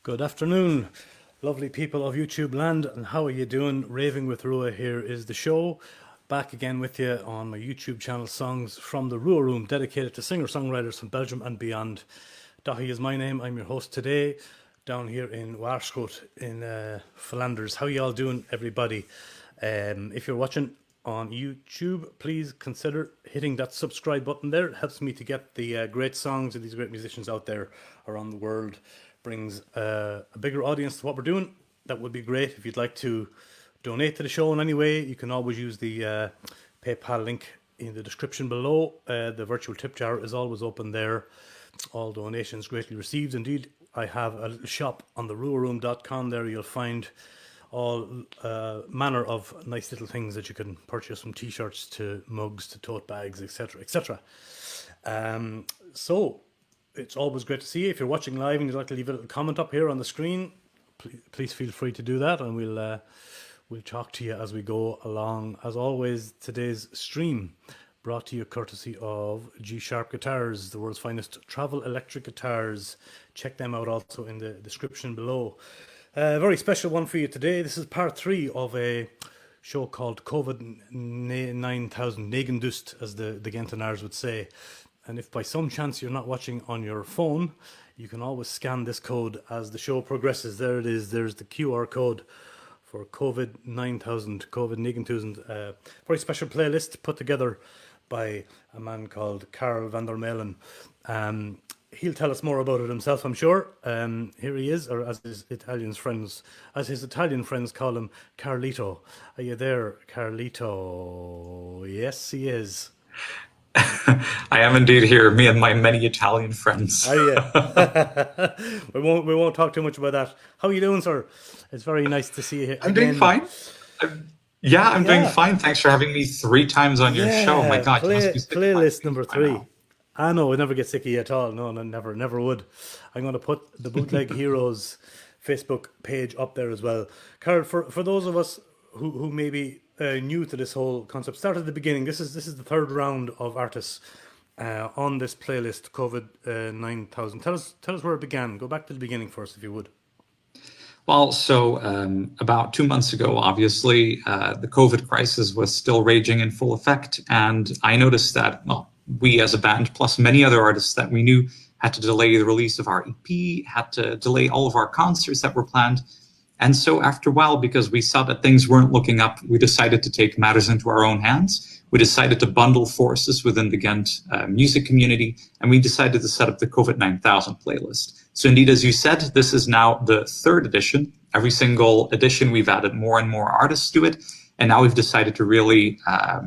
Good afternoon, lovely people of YouTube land, and how are you doing? Raving with Rua here is the show. Back again with you on my YouTube channel, Songs from the Rua Room, dedicated to singer-songwriters from Belgium and beyond. Dahi is my name. I'm your host today, down here in Waarschoot in Flanders. How you all doing, everybody? If you're watching on YouTube, please consider hitting that subscribe button there. It helps me to get the great songs of these great musicians out there around the world. Brings a bigger audience to what we're doing. That would be great. If you'd like to donate to the show in any way, you can always use the PayPal link in the description below. The virtual tip jar is always open there. All donations greatly received. Indeed, I have a shop on the ruaroom.com. There you'll find all manner of nice little things that you can purchase, from t-shirts to mugs to tote bags, etc., etc. So it's always great to see you. If you're watching live and you'd like to leave a little comment up here on the screen, please feel free to do that, and we'll talk to you as we go along. As always, today's stream brought to you courtesy of G-Sharp Guitars, the world's finest travel electric guitars. Check them out also in the description below. A very special one for you today. This is part 3 of a show called COVID 9000 Negendust, as the Gentenaars would say. And if by some chance you're not watching on your phone, you can always scan this code as the show progresses. There it is. There's the QR code for COVID 9000, COVID 9000. Very special playlist put together by a man called Carl van der Meulen. He'll tell us more about it himself, I'm sure. Here he is, or as his Italian friends call him, Carlito. Are you there, Carlito? Yes, he is. I am indeed here, me and my many Italian friends. Oh yeah. we won't talk too much about that. How are you doing, sir? It's very nice to see you here. I'm doing fine. I'm doing fine. Thanks for having me 3 times on your show. My God, you must be sick playlist number 3. I know, I never get sick of you at all. No, never would. I'm going to put the Bootleg Heroes Facebook page up there as well. Carl, for those of us who maybe new to this whole concept, start at the beginning. This is the third round of artists on this playlist, COVID 9000. Tell us where it began. Go back to the beginning first, if you would. Well, so about 2 months ago, obviously, the COVID crisis was still raging in full effect, and I noticed that, well, we as a band, plus many other artists that we knew, had to delay the release of our EP, had to delay all of our concerts that were planned. And so after a while, because we saw that things weren't looking up, we decided to take matters into our own hands. We decided to bundle forces within the Ghent music community, and we decided to set up the COVID 9000 playlist. So indeed, as you said, this is now the 3rd edition. Every single edition, we've added more and more artists to it. And now we've decided to really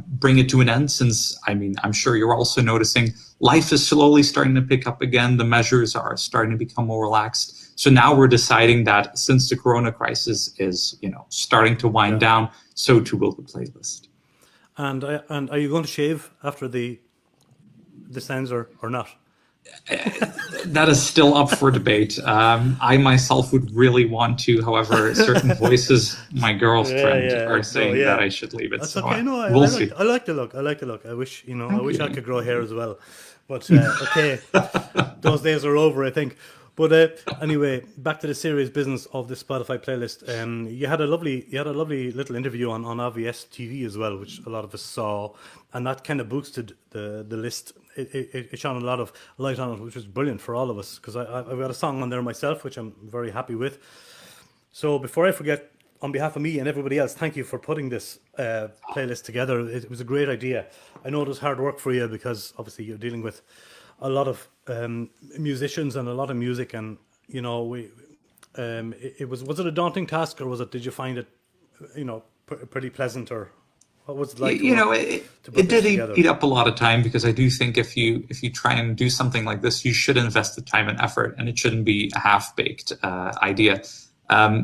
bring it to an end, since, I mean, I'm sure you're also noticing life is slowly starting to pick up again. The measures are starting to become more relaxed. So now we're deciding that since the Corona crisis is, starting to wind down, so too will the playlist. And are you going to shave after this ends or not? That is still up for debate. I myself would really want to. However, certain voices, my girlfriend, are saying that I should leave it. That's so okay. No, we'll see. I like the look. I wish, I could grow hair as well. But okay, those days are over, I think. But anyway, back to the serious business of this Spotify playlist. You had a lovely little interview on AVS TV as well, which a lot of us saw, and that kind of boosted the list. It shone a lot of light on it, which was brilliant for all of us, because I've got a song on there myself, which I'm very happy with. So before I forget, on behalf of me and everybody else, thank you for putting this playlist together. It was a great idea. I know it was hard work for you, because obviously you're dealing with a lot of musicians and a lot of music, and was it a daunting task, or did you find it pretty pleasant, or what was it like? It did eat up a lot of time, because I do think if you try and do something like this, you should invest the time and effort, and it shouldn't be a half-baked idea.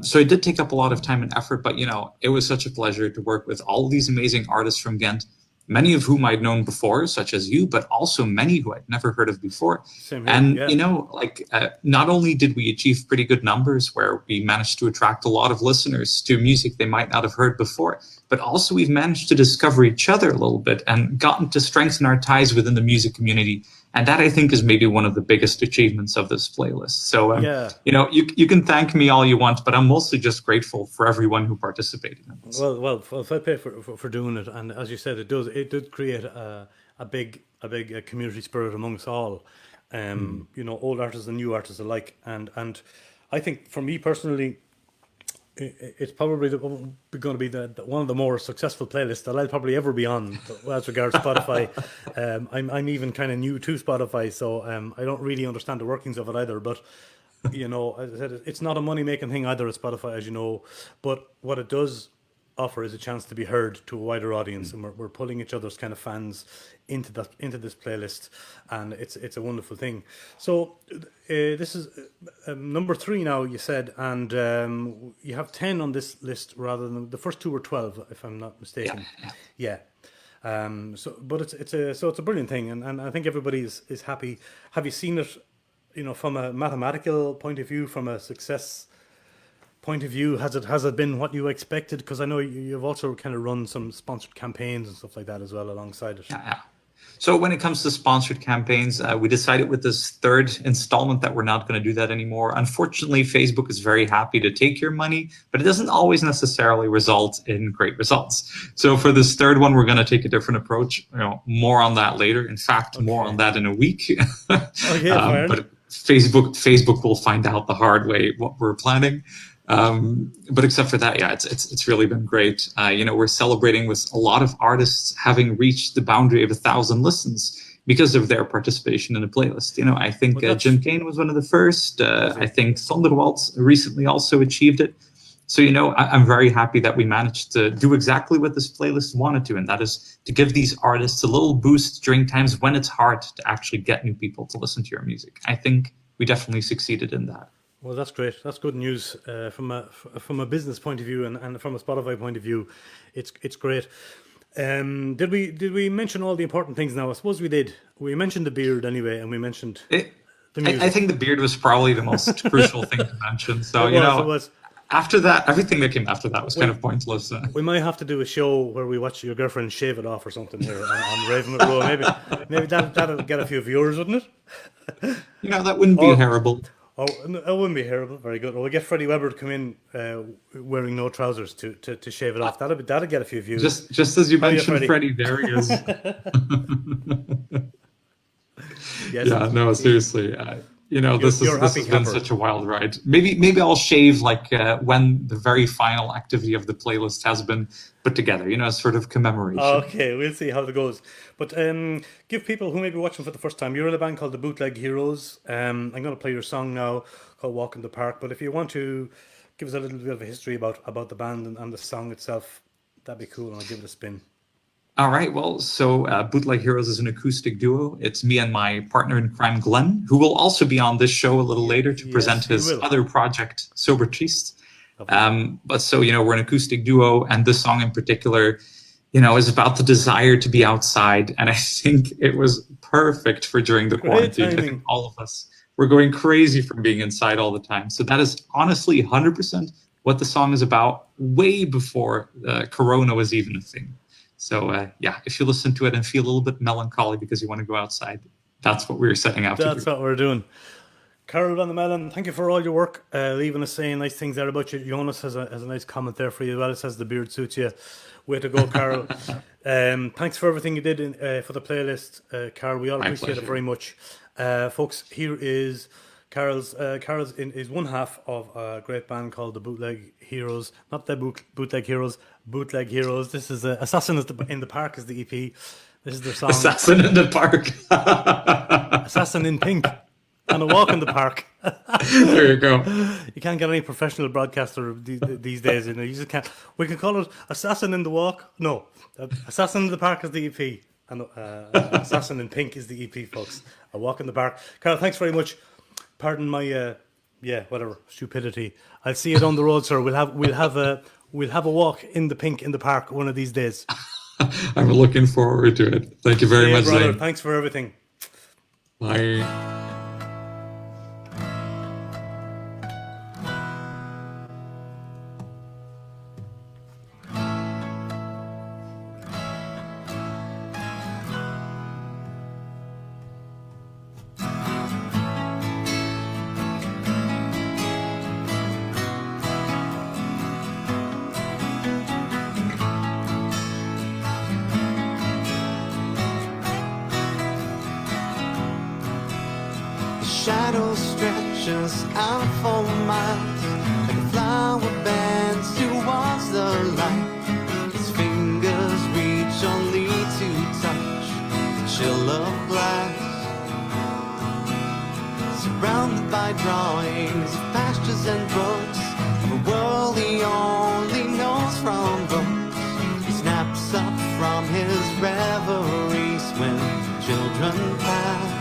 So it did take up a lot of time and effort, but it was such a pleasure to work with all these amazing artists from Ghent, many of whom I'd known before, such as you, but also many who I'd never heard of before. And, not only did we achieve pretty good numbers where we managed to attract a lot of listeners to music they might not have heard before, but also we've managed to discover each other a little bit and gotten to strengthen our ties within the music community And that, I think, is maybe one of the biggest achievements of this playlist. So, Yeah. you can thank me all you want, but I'm mostly just grateful for everyone who participated in this. Well, fair play for doing it, and as you said, it did create a big community spirit amongst all, old artists and new artists alike, and I think for me personally, it's probably going to be one of the more successful playlists that I'll probably ever be on as regards Spotify. I'm even kind of new to Spotify, so I don't really understand the workings of it either. But as I said, it's not a money making thing either at Spotify, as you know. But what it does offer is a chance to be heard to a wider audience, and we're pulling each other's kind of fans into this playlist, and it's a wonderful thing. So this is number 3 now, you said, and you have 10 on this list rather than the first 2 were 12, if I'm not mistaken. Yeah. But it's a brilliant thing, and I think everybody is happy. Have you seen it? From a mathematical point of view, from a success point of view, has it been what you expected? Because I know you've also kind of run some sponsored campaigns and stuff like that as well alongside it. Yeah. So when it comes to sponsored campaigns, we decided with this third installment that we're not going to do that anymore. Unfortunately, Facebook is very happy to take your money, but it doesn't always necessarily result in great results. So for this third one, we're going to take a different approach. More on that later. In fact, more on that in a week. But Facebook will find out the hard way what we're planning. But except for that, yeah, it's really been great. We're celebrating with a lot of artists having reached the boundary of 1,000 listens because of their participation in the playlist. I think Jim Kane was one of the first. I think Sonderwald recently also achieved it. So, I'm very happy that we managed to do exactly what this playlist wanted to, and that is to give these artists a little boost during times when it's hard to actually get new people to listen to your music. I think we definitely succeeded in that. Well, that's great. That's good news from a business point of view and from a Spotify point of view. It's great. Did we mention all the important things now? I suppose we did. We mentioned the beard anyway, and we mentioned the music. I think the beard was probably the most crucial thing to mention. So, it was. After that, everything that came after that was kind of pointless. We might have to do a show where we watch your girlfriend shave it off or something here on Raving With Rua. Maybe that'll get a few viewers, wouldn't it? That wouldn't be terrible. Oh, it wouldn't be terrible. Very good. Well, we'll get Freddie Weber to come in wearing no trousers to shave it off. That'll get a few views. Just as you mentioned, Freddie, there he is. Yes, yeah, no, seriously. This has been such a wild ride. Maybe I'll shave when the very final activity of the playlist has been put together, sort of commemoration. Okay, we'll see how it goes. But give people who may be watching for the first time, you're in a band called the Bootleg Heroes. I'm going to play your song now called Walk in the Park. But if you want to give us a little bit of a history about the band and the song itself, that'd be cool, and I'll give it a spin. All right. Well, so Bootleg Heroes is an acoustic duo. It's me and my partner in crime, Glenn, who will also be on this show a little later to present his other project, Sober Triste. But so, we're an acoustic duo, and this song in particular, is about the desire to be outside. And I think it was perfect for during the quarantine. I think all of us were going crazy from being inside all the time. So that is honestly 100% what the song is about, way before Corona was even a thing. So, if you listen to it and feel a little bit melancholy because you want to go outside, that's what we're setting out to do. That's what we're doing. Carol Van der Mellen, thank you for all your work, leaving us saying nice things there about you. Jonas has a nice comment there for you as well. It says the beard suits you. Way to go, Carol. Thanks for everything you did for the playlist, Carol. We all appreciate it very much. Folks, here is Carol's is one half of a great band called the Bootleg Heroes. Not the Bootleg Heroes, Bootleg Heroes. This is Assassin in the Park is the EP. This is their song. Assassin in the Park. Assassin in Pink. And a walk in the park. There you go. You can't get any professional broadcaster these days. You just can't. We can call it Assassin in the Walk. No, Assassin in the Park is the EP, and Assassin in Pink is the EP, folks. A walk in the park. Carol, thanks very much. Pardon my stupidity. I'll see you down the road, sir. We'll have a walk in the pink in the park one of these days. I'm looking forward to it. Thank you very much, brother. Zane. Thanks for everything. Bye. shadow stretches out for miles, like a flower bends towards the light. His fingers reach only to touch the chill of glass. Surrounded by drawings of pastures and brooks, of a world he only knows from books. He snaps up from his reveries when children pass.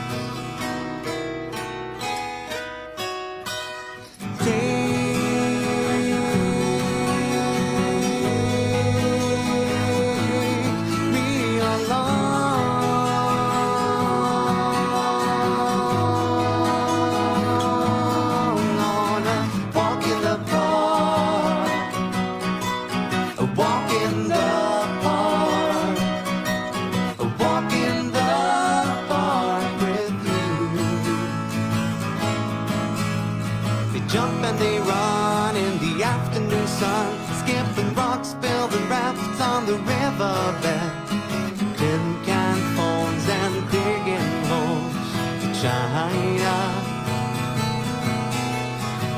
The riverbed, tin can phones and digging holes to China.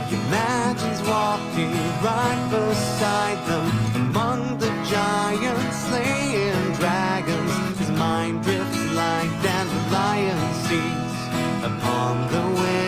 He imagines walking right beside them among the giants slaying dragons. His mind drifts like dandelion seeds upon the wind.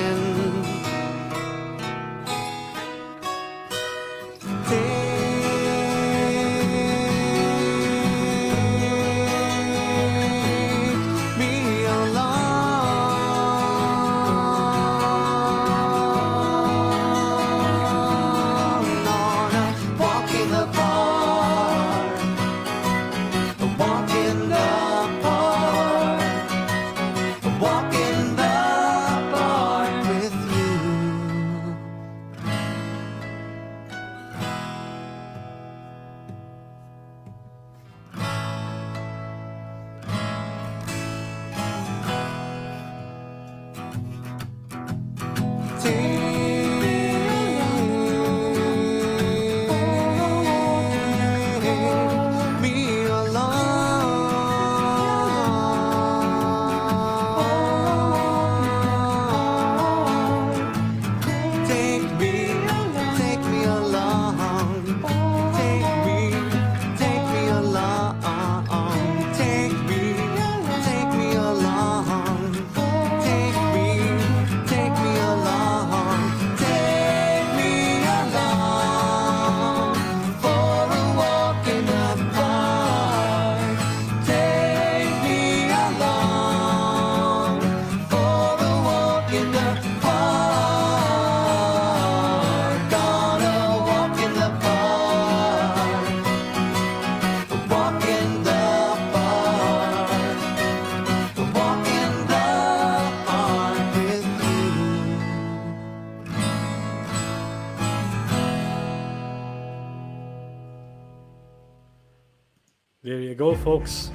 There you go, folks.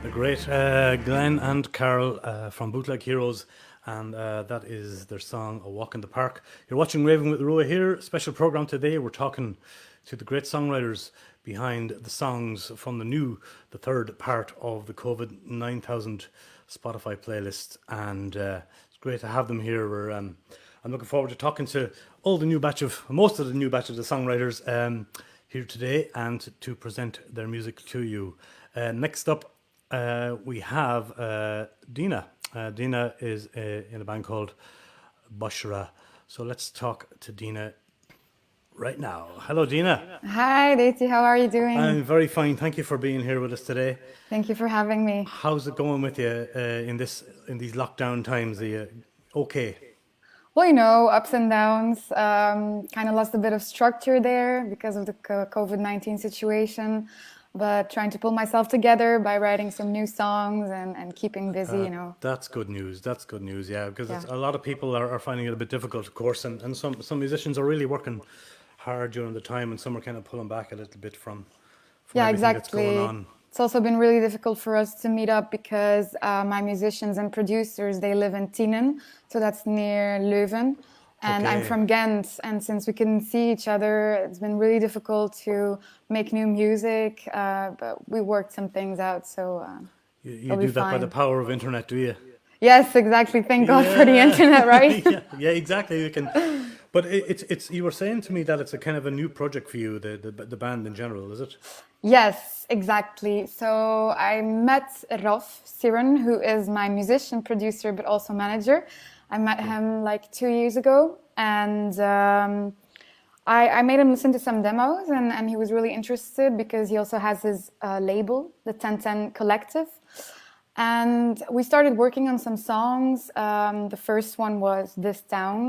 The great Glenn and Carol from Bootleg Heroes, and that is their song "A Walk in the Park." You're watching Raving with Rua here. Special program today. We're talking to the great songwriters behind the songs from the third part of the COVID 9000 Spotify playlist, and it's great to have them here. I'm looking forward to talking to most of the new batch of the songwriters here today, and to present their music to you. Next up, we have Dina. Dina is in a band called Bushra. So let's talk to Dina right now. Hello, Dina. Hi, Daisy. How are you doing? I'm very fine. Thank you for being here with us today. Thank you for having me. How's it going with you in these lockdown times? Are you okay? Well, ups and downs. Kind of lost a bit of structure there because of the COVID-19 situation, but trying to pull myself together by writing some new songs and keeping busy, That's good news. That's good news, yeah, because a lot of people are finding it a bit difficult, of course, and some musicians are really working hard during the time, and some are kind of pulling back a little bit from everything that's going on. It's also been really difficult for us to meet up because my musicians and producers, they live in Tienen, so that's near Leuven. And I'm from Ghent, and since we couldn't see each other, it's been really difficult to make new music, but we worked some things out, so You do that by the power of internet, do you? Yes, exactly. Thank God for the internet, right? Yeah, exactly. You can, but it's. You were saying to me that it's a kind of a new project for you, the band in general, is it? Yes, exactly. So I met Rolf Siren, who is my musician, producer, but also manager. I met him like 2 years ago, and I made him listen to some demos, and he was really interested because he also has his label, the 1010 Collective. And we started working on some songs. The first one was This Town,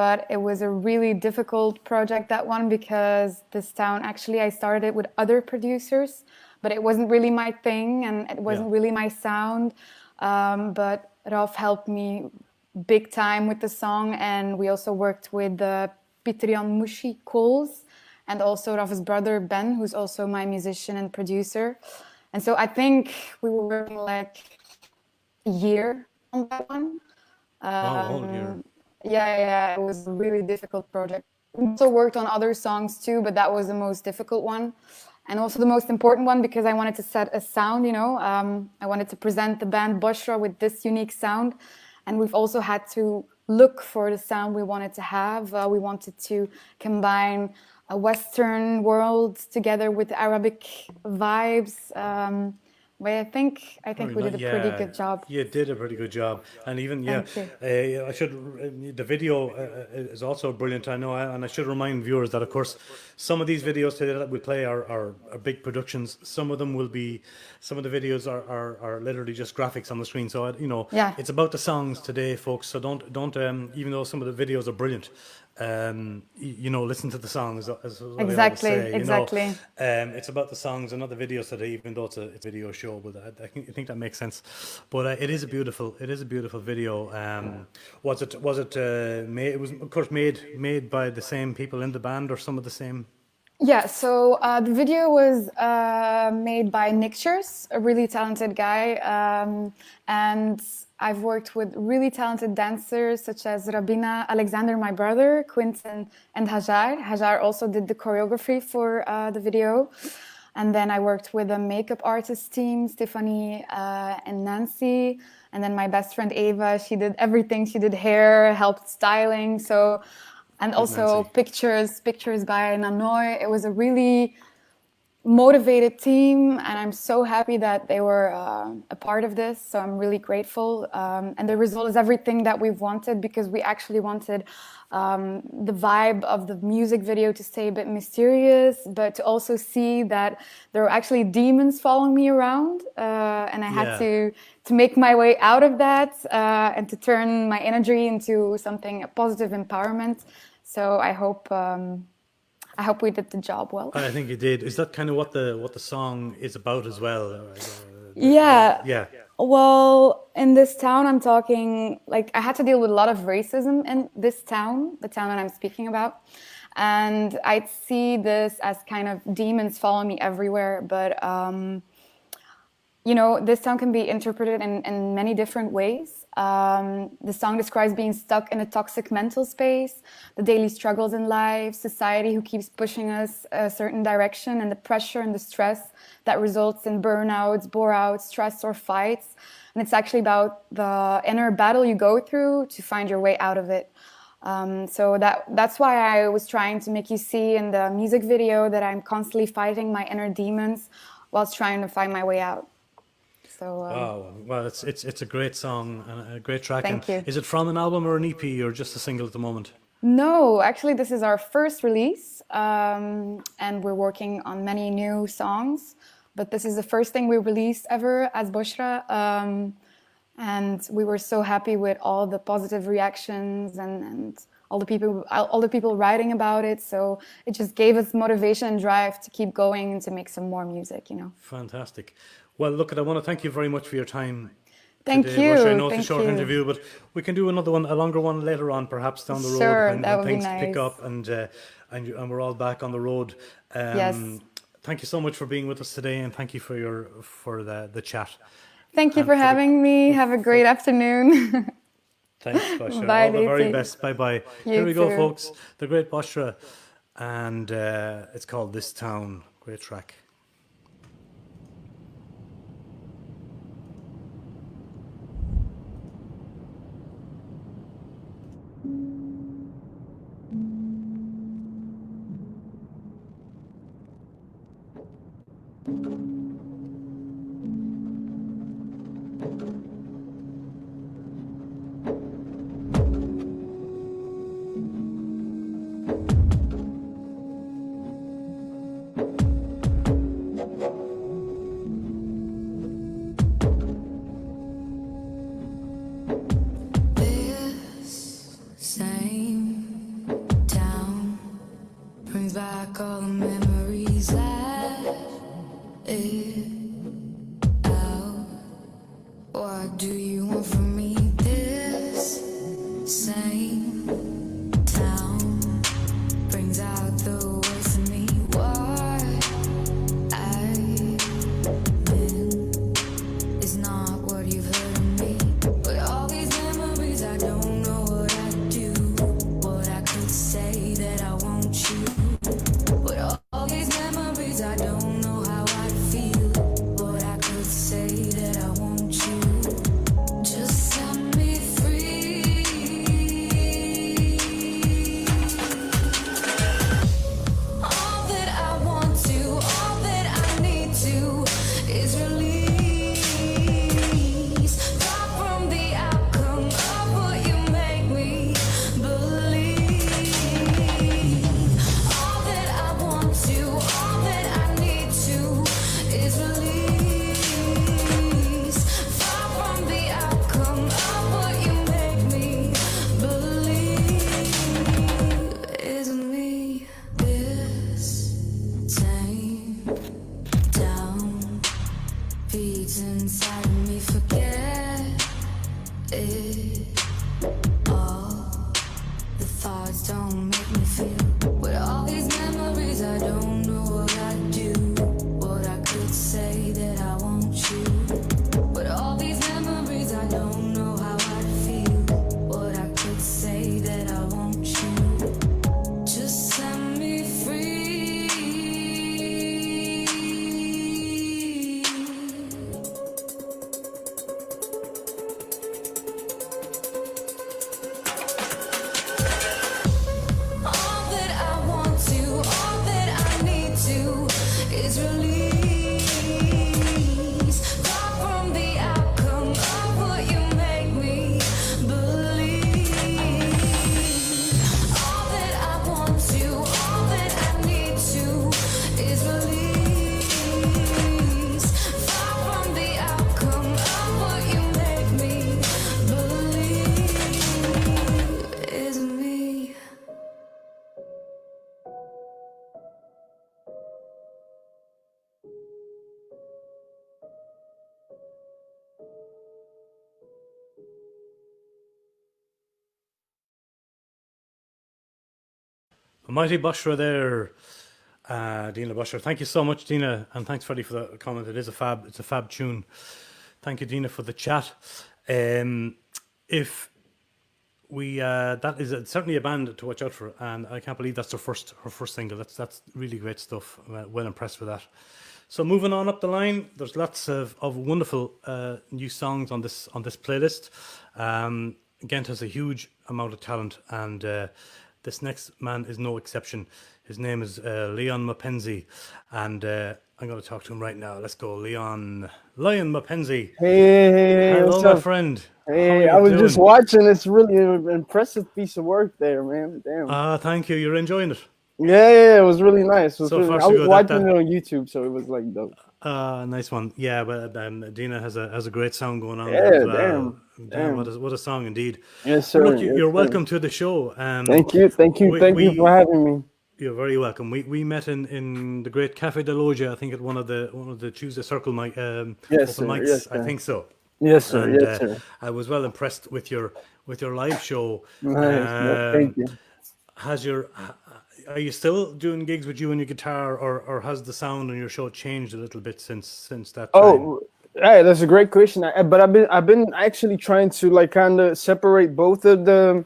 but it was a really difficult project, that one, because This Town, actually, I started it with other producers, but it wasn't really my thing and it wasn't really my sound. But Ralph helped me big time with the song, and we also worked with Pt.3 Mushi Coles and also Ralph's brother Ben, who's also my musician and producer. And so I think we were working like a year on that one. Wow, whole year. Yeah, it was a really difficult project. We also worked on other songs too, but that was the most difficult one. And also the most important one because I wanted to set a sound, you know. I wanted to present the band Boshra with this unique sound. And we've also had to look for the sound we wanted to have. We wanted to combine a Western world together with Arabic vibes. But I think we did a pretty good job. You did a pretty good job, and even Thank you. I should. The video is also brilliant. I know, and I should remind viewers that, of course, some of these videos today that we play are big productions. Some of them will be, some of the videos are literally just graphics on the screen. So Yeah. it's about the songs today, folks. So don't even though some of the videos are brilliant, listen to the songs. As what Exactly, I always say, exactly. It's about the songs and not the videos today, even though it's a video show. But I think that makes sense. But it is a beautiful video. Was it made? It was, of course, made by the same people in the band or some of the same. Yeah, so the video was made by Nick Schurz, a really talented guy. And I've worked with really talented dancers such as Rabina, Alexander, my brother, Quinton, and Hajar. Hajar also did the choreography for the video. And then I worked with a makeup artist team, Stephanie and Nancy. And then my best friend Ava, she did everything. She did hair, helped styling. So. And also pictures by Nanoy. It was a really motivated team, and I'm so happy that they were a part of this. So I'm really grateful. And the result is everything that we've wanted, because we actually wanted the vibe of the music video to stay a bit mysterious, but to also see that there were actually demons following me around, and I had to make my way out of that and to turn my energy into something, a positive empowerment. So I hope we did the job well. I think you did. Is that kind of what the song is about as well? Yeah. Well, in this town, I'm talking, like, I had to deal with a lot of racism in this town, the town that I'm speaking about. And I'd see this as kind of demons following me everywhere. But, this town can be interpreted in many different ways. The song describes being stuck in a toxic mental space, the daily struggles in life, society who keeps pushing us a certain direction, and the pressure and the stress that results in burnouts, bore-outs, stress, or fights. And it's actually about the inner battle you go through to find your way out of it. So that's why I was trying to make you see in the music video that I'm constantly fighting my inner demons whilst trying to find my way out. So, wow, well, it's a great song and a great track. Thank you. Is it from an album or an EP or just a single at the moment? No, actually, this is our first release, and we're working on many new songs. But this is the first thing we released ever as Boshra, and we were so happy with all the positive reactions and all the people writing about it. So it just gave us motivation and drive to keep going and to make some more music. Fantastic. Well, look, I want to thank you very much for your time. Thank today, you. Roshni. I know it's Thank a short you. interview, but we can do another one, a longer one later on, perhaps down the road Sure, when that would be things nice. pick up and we're all back on the road. Yes. Thank you so much for being with us today, and thank you for the chat. Thank you for having me. Have a great afternoon. Thanks, Boshra. Bye, All the very Lizzie. best. Bye-bye. You Here we go, too. folks. The great Boshra, and it's called This Town. Great track. don't make me feel. With all these memories, I don't know what I'd do. What I could say that I want you. With all these memories, I don't know how I'd feel. What I could say that I want you. Just set me free. All that I want to, all that I need to is release. Far from the outcome of what you make me believe. All that I want to, all that I need to is release. Far from the outcome of what you make me believe is me. A mighty Bushra there, Dina Bushra. Thank you so much, Dina, and thanks Freddie for the comment. It's a fab tune. Thank you, Dina, for the chat. If we that is certainly a band to watch out for, and I can't believe that's her first single. That's really great stuff. Well impressed with that. So moving on up the line, there's lots of wonderful new songs on this playlist. Ghent has a huge amount of talent, and this next man is no exception. His name is Leon Mapenzi, and I'm going to talk to him right now. Let's go, Lion Mapenzi. Hey, Hello, what's my up? friend. How Hey, are I you was doing? just watching. It's really an impressive piece of work there, man. Damn. Thank you. You're enjoying it. Yeah, it was really nice. It was So really, far, I so was good. watching it on YouTube, so it was like dope. Nice one. Yeah, but Dina has a great sound going on there as Yeah, well. Damn, damn. what a song indeed. Yes, Well, sir. look, Yes, you're sir. welcome to the show. Thank you for having me. You're very welcome. We met in the great Cafe de Loja, I think at one of the Tuesday Circle mic Yes, open sir. mics. Yes, I sir. think so. Yes, sir. And Yes, sir. I was well impressed with your live show. Nice. Thank you. Are you still doing gigs with you and your guitar, or has the sound on your show changed a little bit since that time? Oh, hey, that's a great question. But I've been actually trying to like kind of separate both of the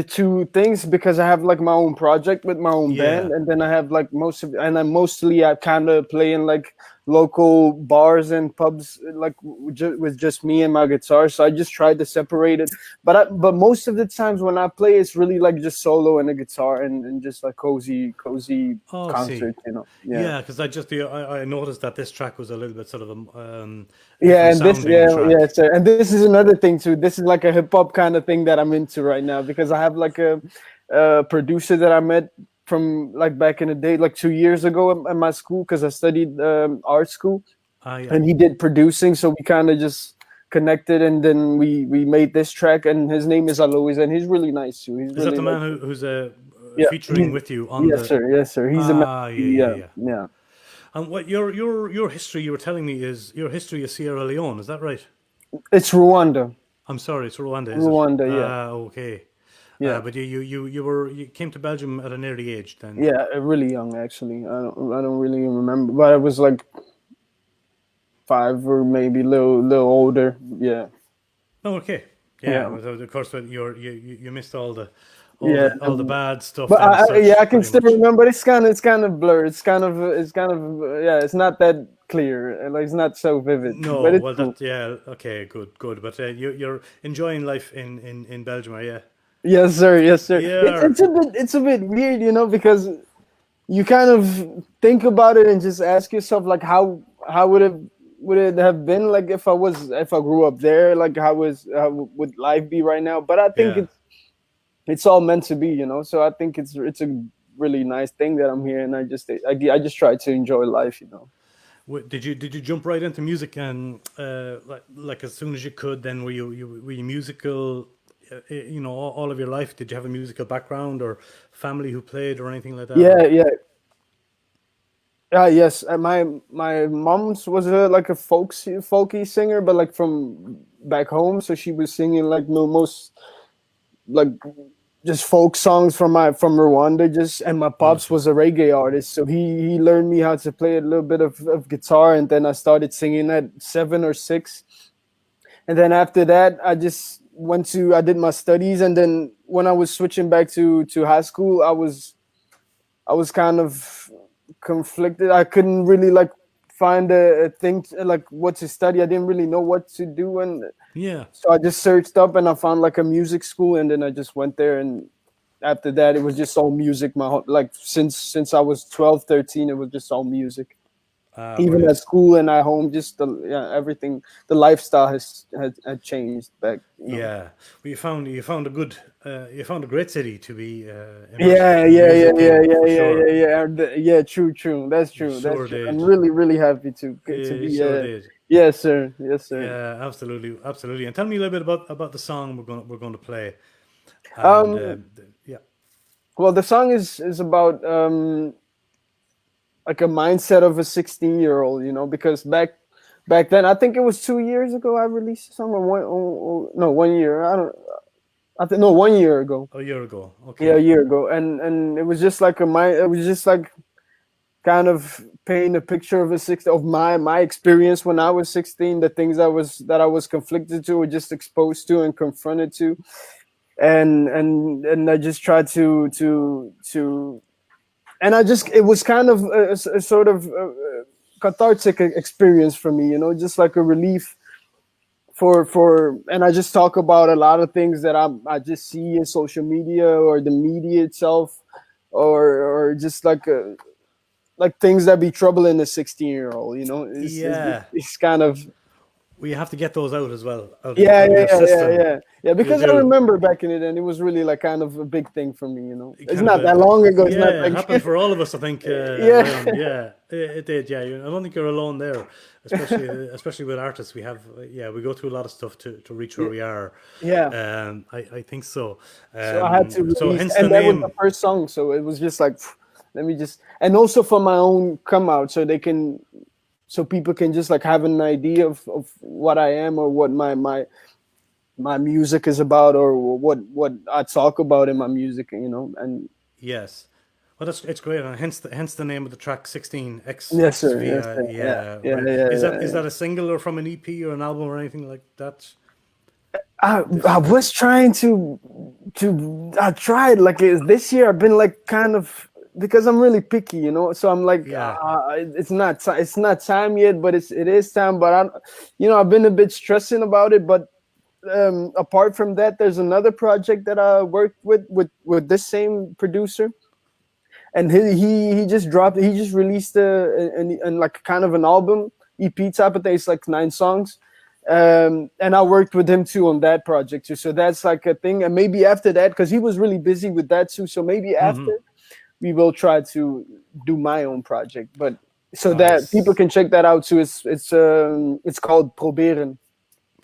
two things, because I have like my own project with my own band, and then I have like I kind of play in like local bars and pubs, like with just me and my guitar. So I just tried to separate it, but most of the times when I play, it's really like just solo and a guitar and just like cozy concert, you know. Yeah, because I noticed that this track was a little bit sort of yeah, and this, track. yeah, sir. And this is another thing too. This is like a hip hop kind of thing that I'm into right now, because I have like a producer that I met from like back in the day, like 2 years ago at my school, because I studied art school, and he did producing. So we kind of just connected, and then we made this track. And his name is Alois, and he's really nice too. He's is really that the man who's featuring with you on yes, sir. Yes, sir. He's yeah. And what your history, you were telling me, is your history is Sierra Leone, is that right? It's Rwanda. I'm sorry, it's Rwanda. Rwanda, yeah. Okay. Yeah, but you came to Belgium at an early age then. Yeah, really young actually. I don't really remember, but I was like 5 or maybe a little older. Yeah. Oh, okay. Yeah. Of course, you missed all the bad stuff. But I can still remember. It's kind of blurred. It's kind of it's not that clear. Like, it's not so vivid. No, but well, cool. Okay, good. But you're enjoying life in Belgium, are you? Yes, sir. Yes, sir. Yeah. It's a bit weird, you know, because you kind of think about it and just ask yourself, like, how would it have been like if I grew up there? Like, how would life be right now? But I think it's all meant to be, you know. So I think it's a really nice thing that I'm here, and I just try to enjoy life, you know. Did you jump right into music and like as soon as you could? Then were you musical? You know, all of your life. Did you have a musical background or family who played or anything like that? Yeah. Yes. My mom's was like a folky singer, but like from back home. So she was singing like most like just folk songs from Rwanda. Just and my pops was a reggae artist, so he learned me how to play a little bit of guitar, and then I started singing at 7 or 6. And then after that, I just I did my studies, and then when I was switching back to high school, I was kind of conflicted. I couldn't really like find a thing like what to study. I didn't really know what to do, and so I just searched up and I found like a music school, and then I just went there. And after that, it was just all music. Like since I was 12, 13, it was just all music. Even brilliant. at school and at home, just everything. The lifestyle had changed back. Yeah, well, you found a good, you found a great city to be. Yeah. True. That's true. Sure did. I'm really happy to be. Sure did. Yes, sir. Yeah, absolutely. And tell me a little bit about the song we're going to play. And, yeah. Well, the song is about like a mindset of a 16-year-old, because back then, I think it was 2 years ago I released a song, or 1 year. I think 1 year ago. A year ago. Okay. Yeah, a year ago, and it was just like it was just like kind of paint a picture of my experience when I was 16, the things that I was conflicted to, or just exposed to and confronted to, and I just tried to and it was kind of a sort of cathartic experience for me, just like a relief and I just talk about a lot of things that I just see in social media or the media itself, or just like things that be troubling a 16-year-old, it's kind of. Well, you have to get those out as well. Yeah. Because I remember back in it, and it was really like kind of a big thing for me. It's not that long ago. It's not it happened for all of us, I think. It did. Yeah, I don't think you're alone there, especially with artists. We go through a lot of stuff to reach where we are. Yeah. I think so. So I had to release, so hence and the that name. was the first song. So it was just like, let me just, and also for my own come out, so people can just like have an idea of what I am, or what my music is about, or what I talk about in my music, and yes, well, it's great, and hence the name of the track 16 X. Yes, sir. Is that a single or from an EP or an album or anything like that? I was trying I tried like this year. I've been like kind of, because I'm really picky, so I'm like, it's not time yet, but it is time. But I've been a bit stressing about it. But apart from that, there's another project that I worked with this same producer, and he just released and like kind of an album EP type of thing. It's like 9 songs. And I worked with him too on that project too. So that's like a thing. And maybe after that, because he was really busy with that too. So maybe after. We will try to do my own project, but so that people can check that out too. It's called Proberen,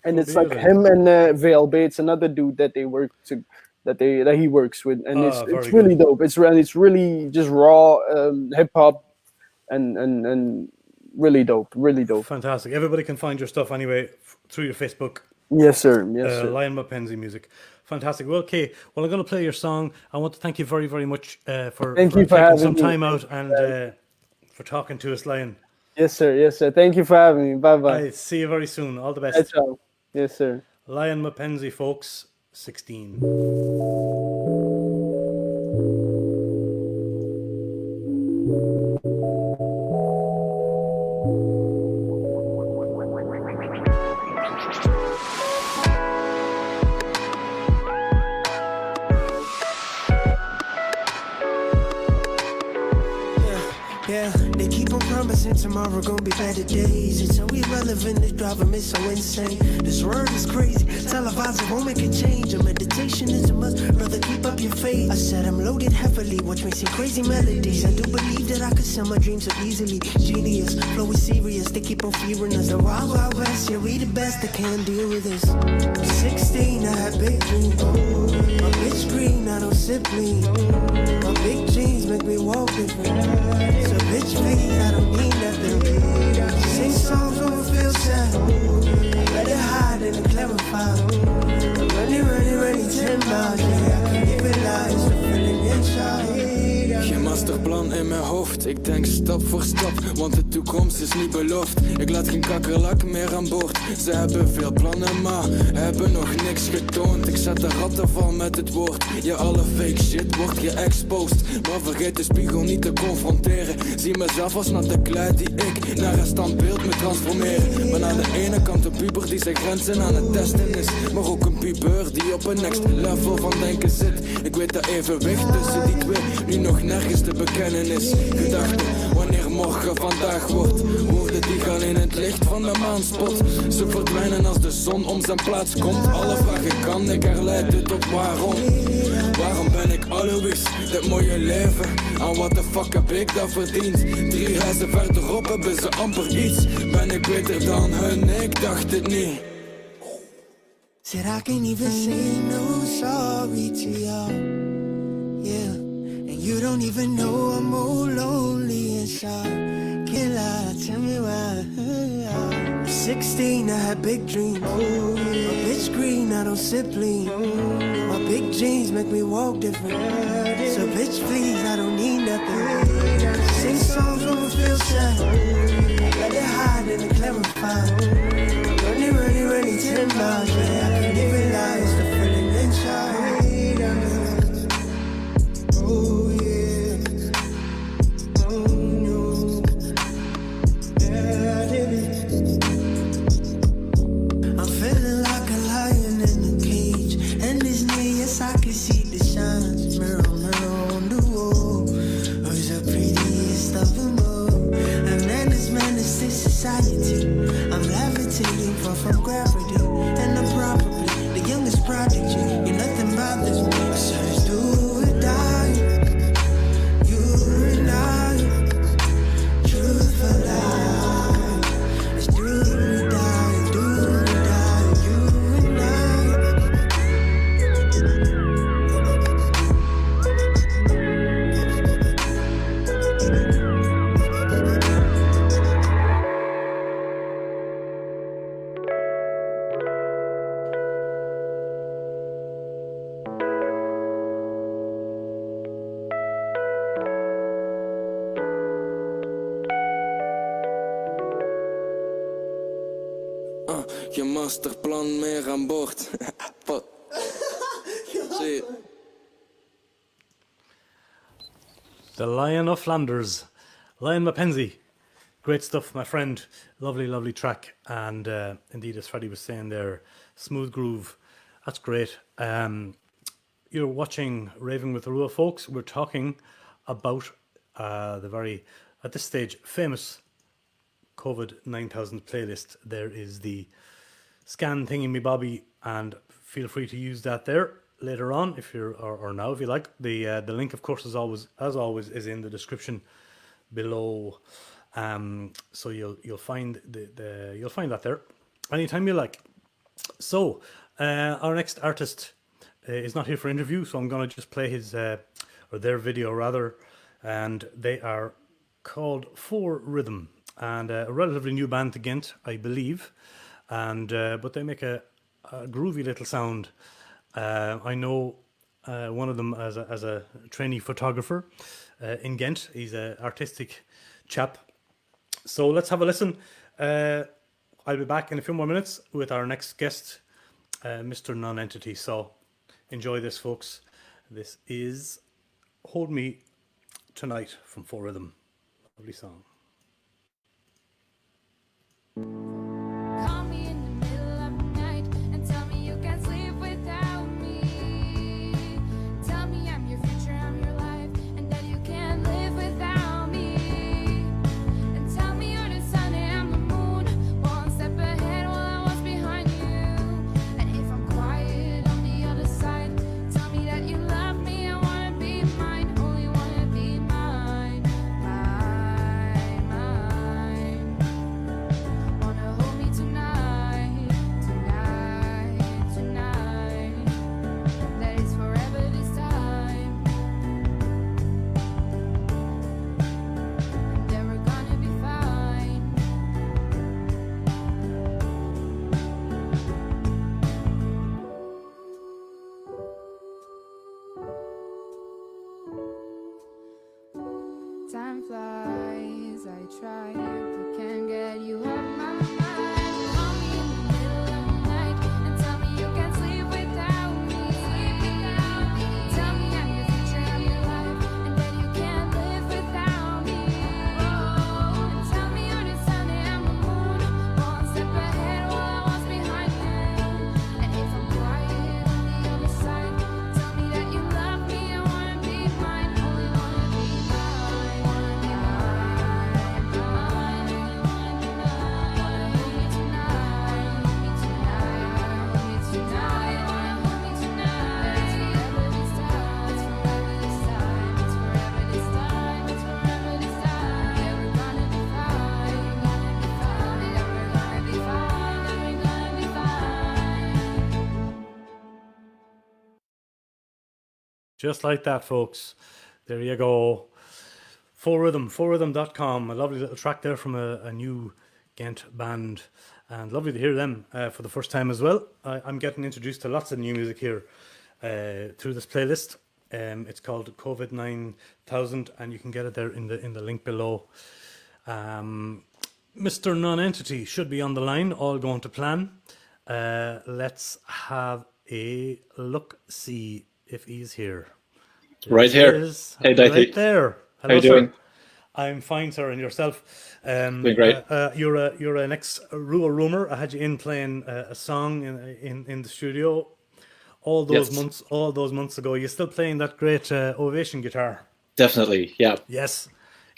and it's like him and VLB. It's another dude that they work to, that he works with, and it's really dope. It's really just raw hip hop, and really dope. Fantastic. Everybody can find your stuff anyway through your Facebook. Yes, sir. Yes, sir. Lion Mapenzi Music. Fantastic. Well, okay. Well, I'm going to play your song. I want to thank you very, very much for taking some time out and for talking to us, Lion. Yes, sir. Thank you for having me. Bye-bye. I'll see you very soon. All the best. Yes, sir. Lion Mapenzi, folks, 16. They keep on promising tomorrow gonna be better days. It's so irrelevant, it's driving me so insane. This world is crazy, televising won't make a change. A meditation is a must, brother, keep up your faith. I said I'm loaded heavily, watch me sing crazy melodies. I do believe that I could sell my dreams so easily. Genius, flow is serious, they keep on fearing us. The wild, wild west, yeah, we the best that can deal with this. 16, I had big dreams. My bitch green, I don't sip lean. My big jeans make me walk different. So bitch please, I don't need nothing. Sing songs when I feel sad. I better hide and clarify. Running 10 miles, yeah, I can give it life. plan in mijn hoofd. Ik denk stap voor stap, want de toekomst is niet beloofd. Ik laat geen kakkerlak meer aan boord. Ze hebben veel plannen, maar hebben nog niks getoond. Ik zet de ratten vol met het woord. Ja, alle fake shit wordt geëxposed. Maar vergeet de spiegel niet te confronteren. Zie mezelf als natte klei die ik naar een standbeeld moet transformeren. Maar aan de ene kant een puber die zijn grenzen aan het testen is. Maar ook een puber die op een next level van denken zit. Ik weet dat evenwicht tussen die twee nu nog nergens te bekennen is. Gedachten, wanneer morgen vandaag wordt. Woorden die gaan in het licht van de maanspot. Ze verdwijnen als de zon om zijn plaats komt. Alle vragen kan ik herleiden tot waarom. Waarom ben ik always dit mooie leven? En what the fuck heb ik dat verdiend? 3 huizen verderop hebben ze amper iets. Ben ik beter dan hun? Ik dacht het niet. Said I can't even say no sorry to y'all. Yeah, and you don't even know I'm all lonely inside. Can't lie, tell me why. 16, I had big dreams. My bitch green, I don't sip lean. My big jeans make me walk different. So bitch please, I don't need nothing. Sing songs when I feel sad. Let it hide and it clarify. Running 10 miles, yeah, I can't even lie, it's the feeling inside. Oh yeah, oh no, yeah, I did it. I'm feeling like a lion in a cage, and this near, yes I can see the shines. Mirror, mirror on the wall, who's the prettiest of them all? And then this man is this society. I'm levitating far from gravity, and I'm probably the youngest prodigy. You're nothing bothers me. I said it's do or die. You and I, truth for life. It's do or die, do or die. You and Je masterplan meer aan boord. Wat? Zie je? The Lion of Flanders, Lion Mackenzie. Great stuff, my friend. Lovely, lovely track. And indeed, as Freddie was saying there, smooth groove. That's great. You're watching Raving with Rua, folks. We're talking about the very, at this stage, famous COVID 9000 playlist. There is the scan thingy me bobby, and feel free to use that there later on if you're or now if you like. The link, of course, as always is in the description below. So you'll find you'll find that there anytime you like. So our next artist is not here for interview, so I'm gonna just play his or their video rather, and they are called 4 Rhythm, and a relatively new band to Ghent, I believe, and but they make a groovy little sound. I know one of them as a trainee photographer in Ghent. He's an artistic chap. So let's have a listen. I'll be back in a few more minutes with our next guest, Mr. Non-Entity. So enjoy this, folks. This is Hold Me Tonight from 4 Rhythm. Lovely song. Call me in the middle of the night and tell me you can't sleep without me. Tell me I'm your future, I'm your life, and that you can't live without me. And tell me you're the sun and I'm the moon, one step ahead while I was behind you. And if I'm quiet on the other side, tell me that you love me and wanna be mine, only wanna be mine, mine, mine. Wanna flies. I try, but can't get you off my mind. Call me in the middle of the night and tell me you can't sleep without me. Tell me I'm your future, I'm your life, and that you can't live without me. And tell me you're the sun and I'm the moon, one step ahead while I was behind you. And if I'm quiet on the other side, tell me that you love me and wanna be mine. Only wanna be mine, wanna be mine, mine. Wanna hold me tonight, hold me tonight, hold me tonight, wanna hold me tonight. It's forever this time, it's forever this time, it's forever this time, it's forever this time. Yeah, we're gonna be fine, we're gonna be fine, yeah, we're gonna be fine, yeah, we're gonna be fine. Just like that, folks. There you go. Full Rhythm, fullrhythm.com. A lovely little track there from a new Ghent band. And lovely to hear them for the first time as well. I'm getting introduced to lots of new music here through this playlist. It's called COVID 9000, and you can get it there in the link below. Mr. Non-Entity should be on the line, all going to plan. Let's have a look, see if he's here. There Right he here. is. Hey, Right Dicey. there. How Hello, you sir. doing? I'm fine, sir, and yourself? Doing great. You're an ex Rua Rumor. I had you in playing a song in the studio all those Yes. months ago. You're still playing that great Ovation guitar. Definitely, yeah. Yes,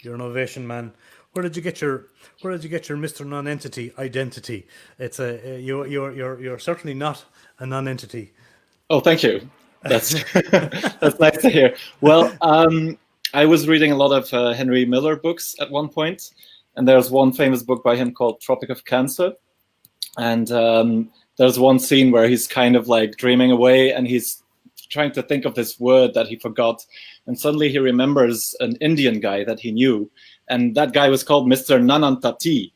you're an Ovation man. Where did you get your Mr. Non-Entity identity? It's you're certainly not a non-entity. Oh, thank you. That's that's nice to hear. Well, I was reading a lot of Henry Miller books at one point, and there's one famous book by him called Tropic of Cancer, and there's one scene where he's kind of like dreaming away, and he's trying to think of this word that he forgot, and suddenly he remembers an Indian guy that he knew, and that guy was called Mr. Nanantati.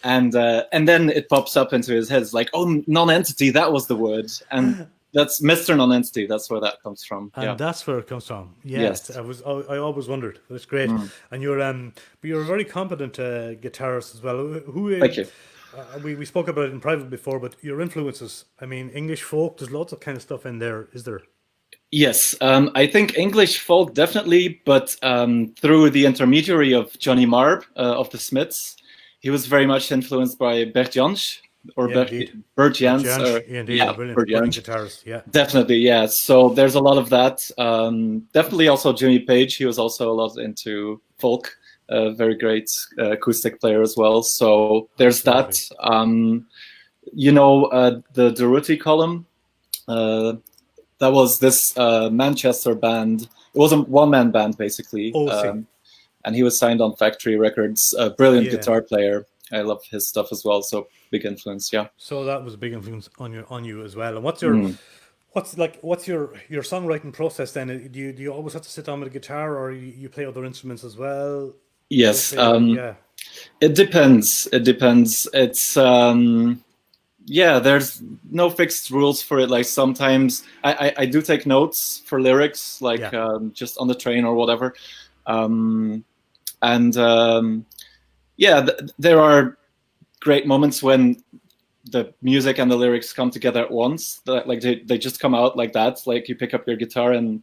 And then it pops up into his head. It's like, oh, non-entity, that was the word. And that's Mr. Non-entity. That's where that comes from. And yeah. that's where it comes from. Yes, Yes. I always wondered. That's great. And you're a very competent guitarist as well. Thank you. We spoke about it in private before, but your influences. I mean, English folk. There's lots of kind of stuff in there. Is there? Yes, I think English folk definitely, but through the intermediary of Johnny Marr of the Smiths, he was very much influenced by Bert Jansch or Bert Jans. Indeed, Yeah, brilliant Bert Jansch. guitarist. Yeah, Definitely, yeah. So there's a lot of that. Definitely also Jimmy Page. He was also a lot into folk. Very great acoustic player as well. So there's that. The Durruti column. That was this Manchester band. It was a one-man band, basically. And he was signed on Factory Records. A brilliant guitar player. I love his stuff as well. So big influence, yeah. So that was a big influence on you as well. And what's your what's your songwriting process then? Do you always have to sit down with a guitar, or you play other instruments as well? Yes. It depends. It's there's no fixed rules for it. Like sometimes I do take notes for lyrics, like just on the train or whatever. There are great moments when the music and the lyrics come together at once. Like they just come out like that. Like you pick up your guitar and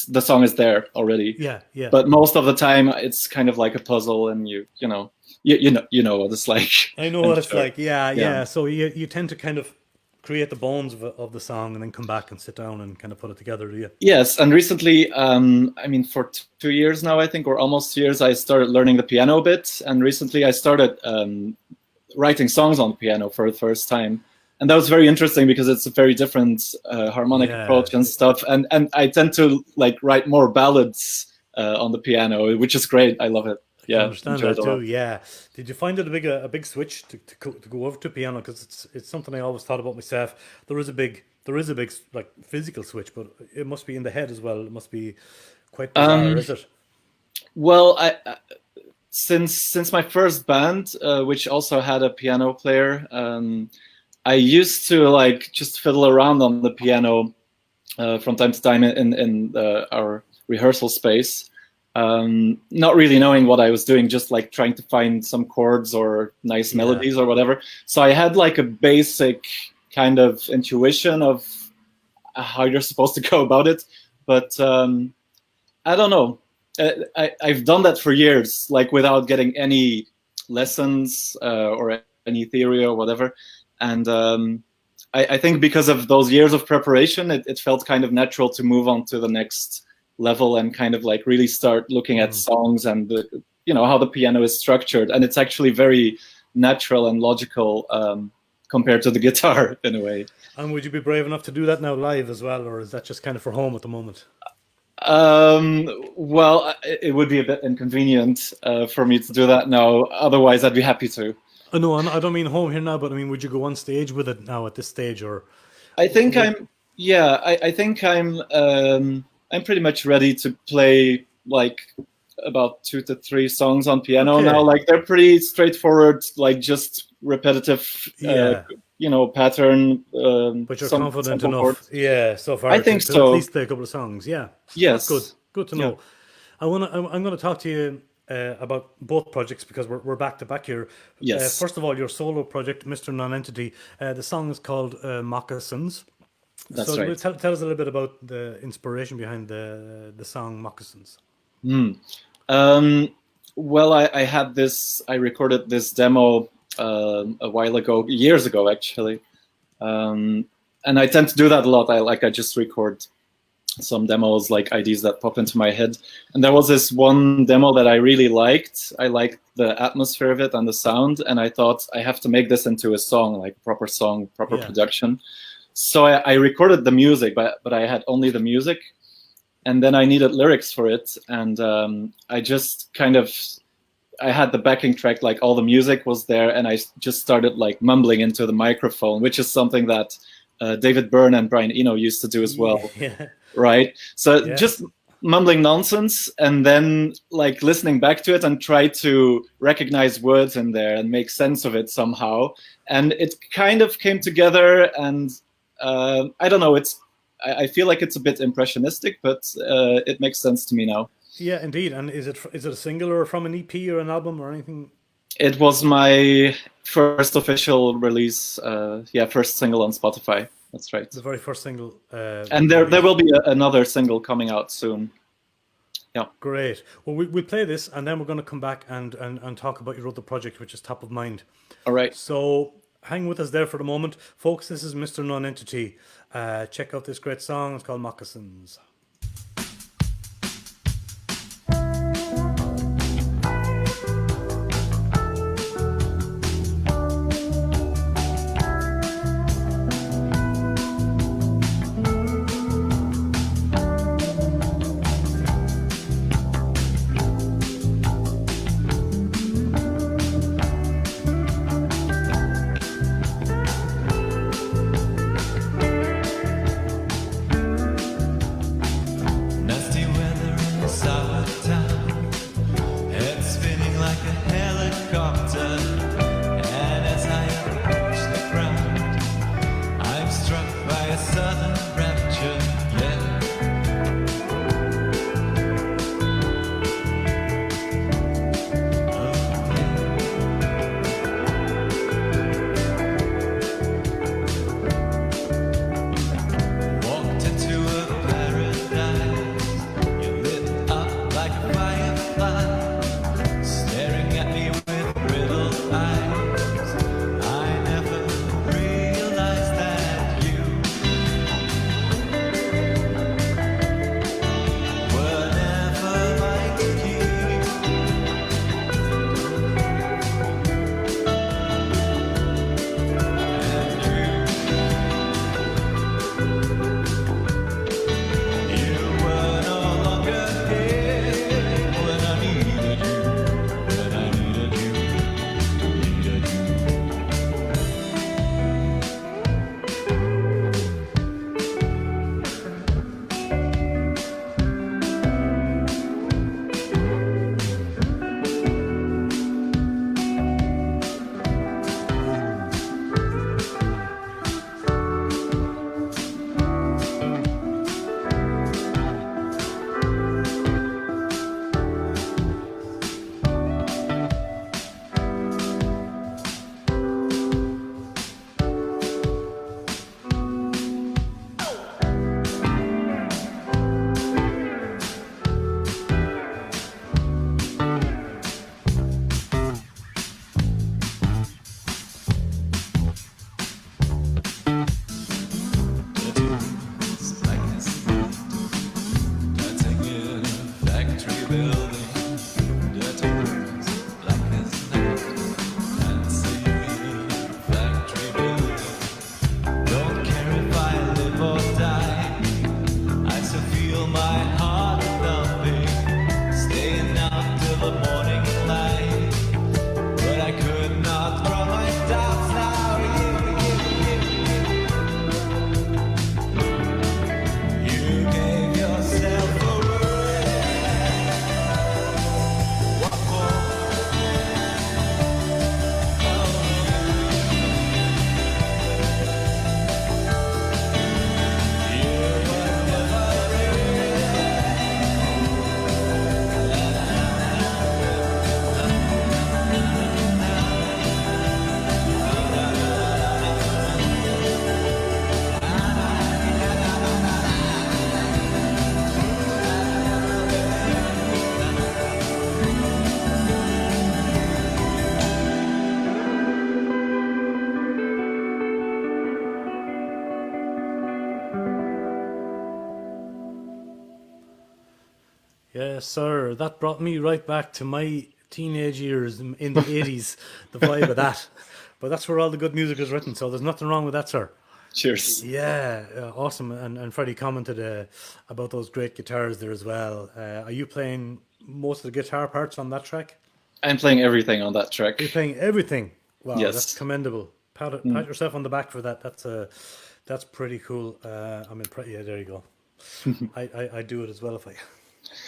the song is there already. Yeah. But most of the time it's kind of like a puzzle, and you know what it's like. I know what it's like. Yeah. So you tend to kind of create the bones of the song and then come back and sit down and kind of put it together, do you? Yes, and recently, for 2 years now, I think, or almost 2 years, I started learning the piano a bit, and recently I started writing songs on the piano for the first time. And that was very interesting because it's a very different harmonic approach and stuff. And I tend to like write more ballads on the piano, which is great. I love it. Yeah, I understand that too. Yeah. Did you find it a big switch to go over to piano? Because it's something I always thought about myself. There is a big like physical switch, but it must be in the head as well. It must be quite bizarre, is it? Well, since my first band, which also had a piano player, I used to like just fiddle around on the piano from time to time in our rehearsal space. not really knowing what I was doing, just like trying to find some chords or nice melodies or whatever. So I had like a basic kind of intuition of how you're supposed to go about it, but I don't know. I've done that for years, like without getting any lessons or any theory or whatever. And I think because of those years of preparation, it felt kind of natural to move on to the next level and kind of like really start looking at songs and the, you know, how the piano is structured. And it's actually very natural and logical compared to the guitar in a way. And would you be brave enough to do that now live as well, or is that just kind of for home at the moment? Well, it would be a bit inconvenient for me to do that now. Otherwise, I'd be happy to. No, I don't mean home here now, but I mean, would you go on stage with it now at this stage, or? I think I think I'm pretty much ready to play like about 2 to 3 songs on piano now. Like they're pretty straightforward, like just repetitive, you know, pattern. But you're confident enough, so far. I think to so. At least play a couple of songs, Yes, that's good to know. I'm going to talk to you about both projects because we're back to back here. Yes. First of all, your solo project, Mr. Non-Entity. The song is called Moccasins. That's right. Tell us a little bit about the inspiration behind the song Moccasins. Well, I had this. I recorded this demo a while ago, years ago actually, and I tend to do that a lot. I just record some demos, like ideas that pop into my head. And there was this one demo that I really liked. I liked the atmosphere of it and the sound, and I thought I have to make this into a song, like a proper song, proper production. So I recorded the music, but I had only the music, and then I needed lyrics for it, and I just kind of, I had the backing track, like all the music was there, and I just started like mumbling into the microphone, which is something that David Byrne and Brian Eno used to do as well. Right? So just mumbling nonsense and then like listening back to it and try to recognize words in there and make sense of it somehow. And it kind of came together, and I don't know, I feel like it's a bit impressionistic, but it makes sense to me now. Yeah, indeed. And is it a single or from an EP or an album or anything? It was my first official release, first single on Spotify. That's right. The very first single. And there will be another single coming out soon. Yeah. Great. Well, we'll play this, and then we're going to come back and talk about your other project, which is top of mind. All right. So hang with us there for the moment. Folks, this is Mr. Non-Entity. Check out this great song. It's called Moccasins. Yes, sir. That brought me right back to my teenage years in the 80s, the vibe of that. But that's where all the good music is written, so there's nothing wrong with that, sir. Cheers. Yeah, awesome. And Freddie commented about those great guitars there as well. Are you playing most of the guitar parts on that track? I'm playing everything on that track. You're playing everything. Wow, Yes. that's commendable. Pat yourself on the back for that. That's pretty cool. Yeah, there you go. I do it as well if I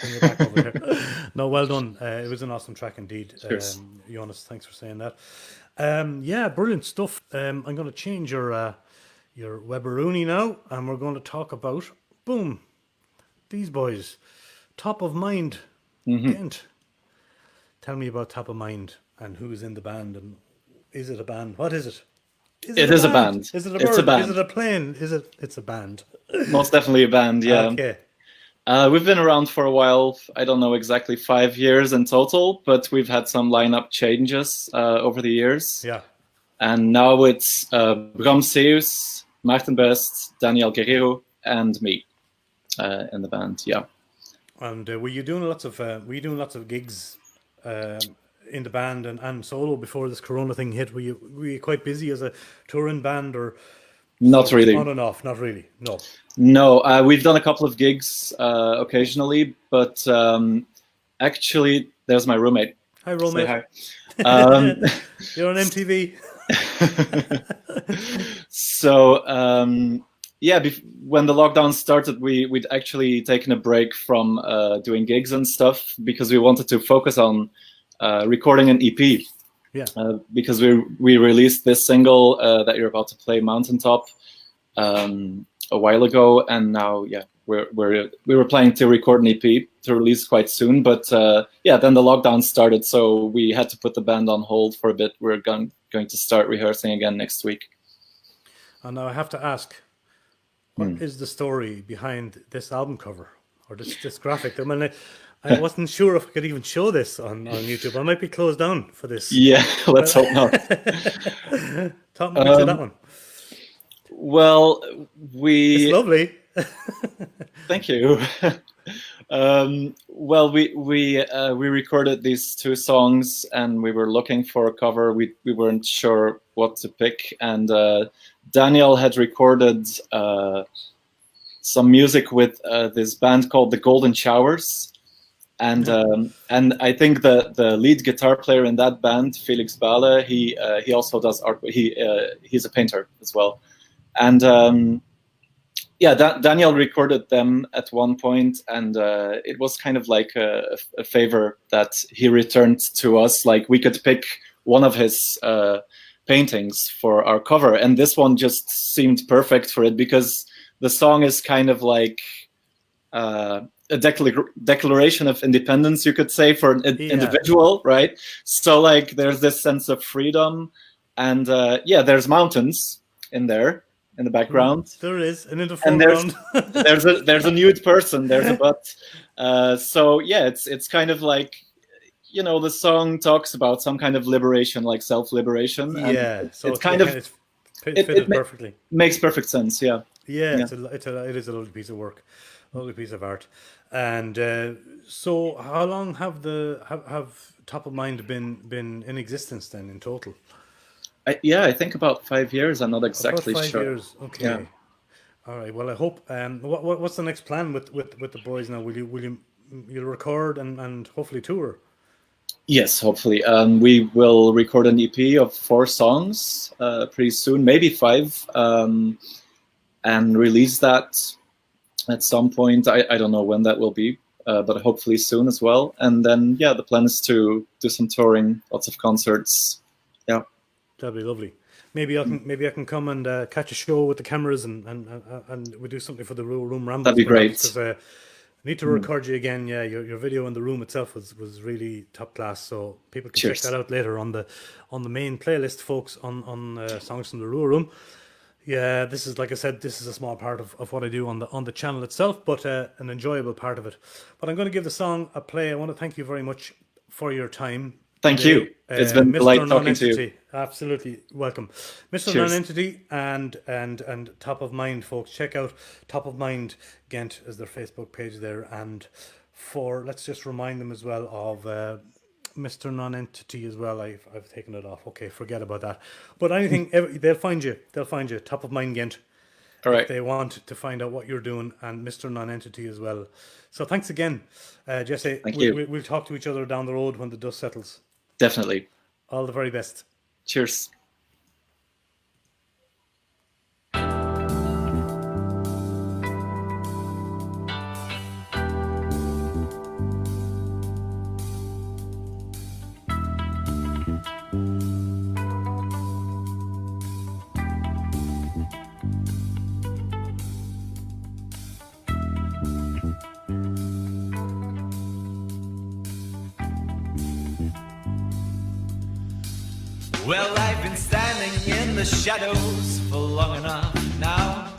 bring it back over here. No, well done. It was an awesome track indeed. Cheers. Jonas, thanks for saying that. Yeah, brilliant stuff. I'm going to change your Weberuni now, and we're going to talk about, boom, these boys. Top of Mind, Ghent. Tell me about Top of Mind and who's in the band, and is it a band? What is it? It is a band. Is it a It's bird? a band. Is it a plane? It's a band. Most definitely a band, yeah. Okay. We've been around for a while. I don't know exactly 5 years in total, but we've had some lineup changes over the years. Yeah. And now it's Bram Seus, Maarten Best, Daniel Guerrero, and me in the band. Yeah. And were you doing lots of gigs in the band and solo before this Corona thing hit? Were you quite busy as a touring band, or Not really. on and off? Not really. No. No, we've done a couple of gigs occasionally, but actually, there's my roommate. Hi, roommate. Say hi. You're on MTV. So yeah, when the lockdown started, we'd actually taken a break from doing gigs and stuff because we wanted to focus on recording an EP. Yeah. Because we released this single that you're about to play, Mountaintop, a while ago, and now we were planning to record an EP to release quite soon, but yeah, then the lockdown started, so we had to put the band on hold for a bit. We're going to start rehearsing again next week. And now I have to ask, what is the story behind this album cover or this graphic? I mean, I wasn't sure if I could even show this on YouTube. I might be closed down for this. Yeah, let's hope not. Talk me to that one. Well, It's lovely. Thank you. Well, we recorded these two songs, and we were looking for a cover. We weren't sure what to pick, and Daniel had recorded some music with this band called the Golden Showers, and I think the lead guitar player in that band, Felix Bale, he also does art. He's a painter as well, and yeah, Daniel recorded them at one point, and it was kind of like a favor that he returned to us. Like, we could pick one of his paintings for our cover, and this one just seemed perfect for it because the song is kind of like a declaration of independence, you could say, for an individual, right? So like, there's this sense of freedom, and yeah, there's mountains in there in the background. There is, and in the and foreground. there's a nude person. There's a butt. So yeah, it's kind of like, you know, the song talks about some kind of liberation, like self-liberation. Yeah, so it's kind of fitted perfectly. Makes perfect sense. Yeah. Yeah, it is a lovely piece of work, lovely piece of art. And so, how long have have Top of Mind been in existence then in total? I think about 5 years. I'm not exactly about 5 sure. years. Okay. Yeah. All right. Well, I hope. What's the next plan with the boys now? You'll record and hopefully tour? Yes, hopefully. We will record an EP of 4 songs pretty soon, maybe 5, and release that at some point. I don't know when that will be, but hopefully soon as well. And then, yeah, the plan is to do some touring, lots of concerts. Yeah, that'd be lovely. Maybe I can come and catch a show with the cameras and we do something for the Room Rambles. That'd be great. Because I need to record you again. Yeah, your video in the room itself was really top class. So people can check that out later on the main playlist, folks, on songs from the Rua Room. Yeah, this is, like I said, this is a small part of what I do on the channel itself, but an enjoyable part of it. But I'm going to give the song a play. I want to thank you very much for your time. Thank you. It's been a delight talking to you. Absolutely welcome, Mr. Non-Entity and Top of Mind, folks. Check out Top of Mind Ghent as their Facebook page there, and let's just remind them as well of Mr. Non-Entity as well. I've taken it off. Okay, forget about that. But anything, they'll find you. Top of Mind Ghent. All right. If they want to find out what you're doing, and Mr. Non-Entity as well. So thanks again, Jesse. Thank you. We'll talk to each other down the road when the dust settles. Definitely. All the very best. Cheers. Well, I've been standing in the shadows for long enough now.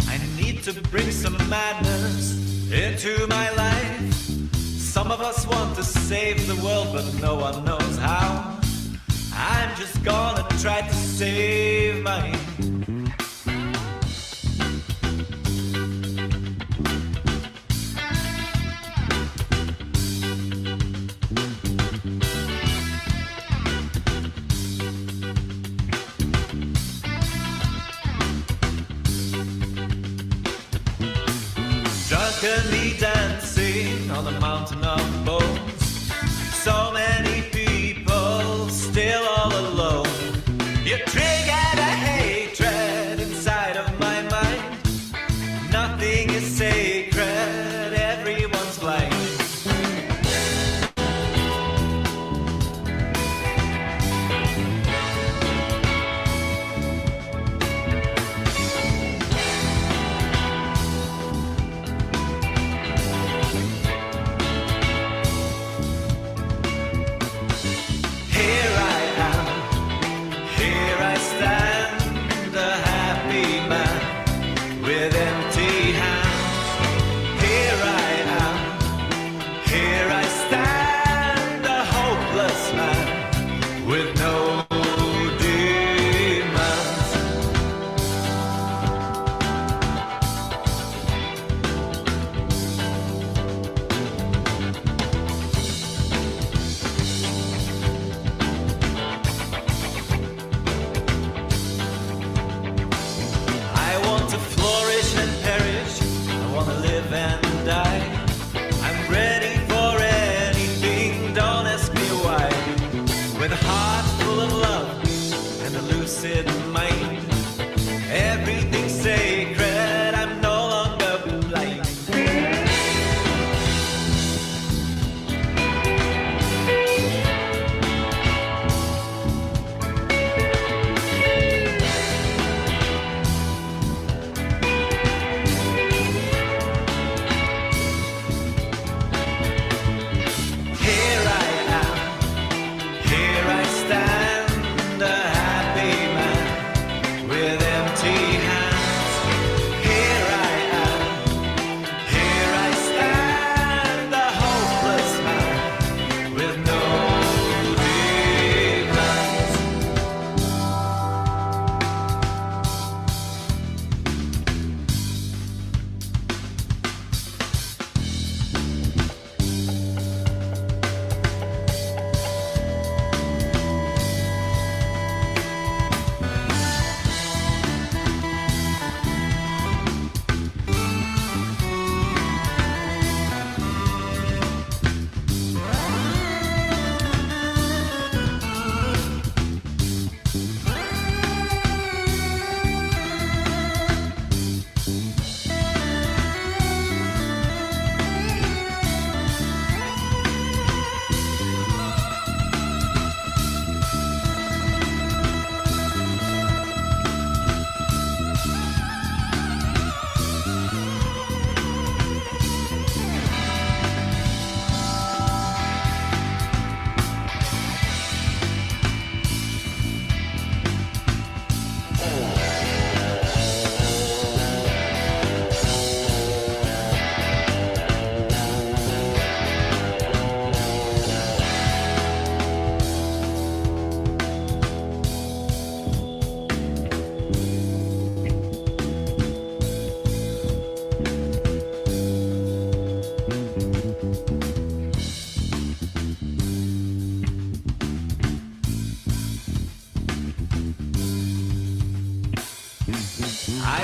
I need to bring some madness into my life. Some of us want to save the world, but no one knows how. I'm just gonna try to save mine. Drunkenly dancing on the mountain of bones. So many people still all alone. You triggered a hatred inside of my mind. Nothing is sacred, everyone's blind.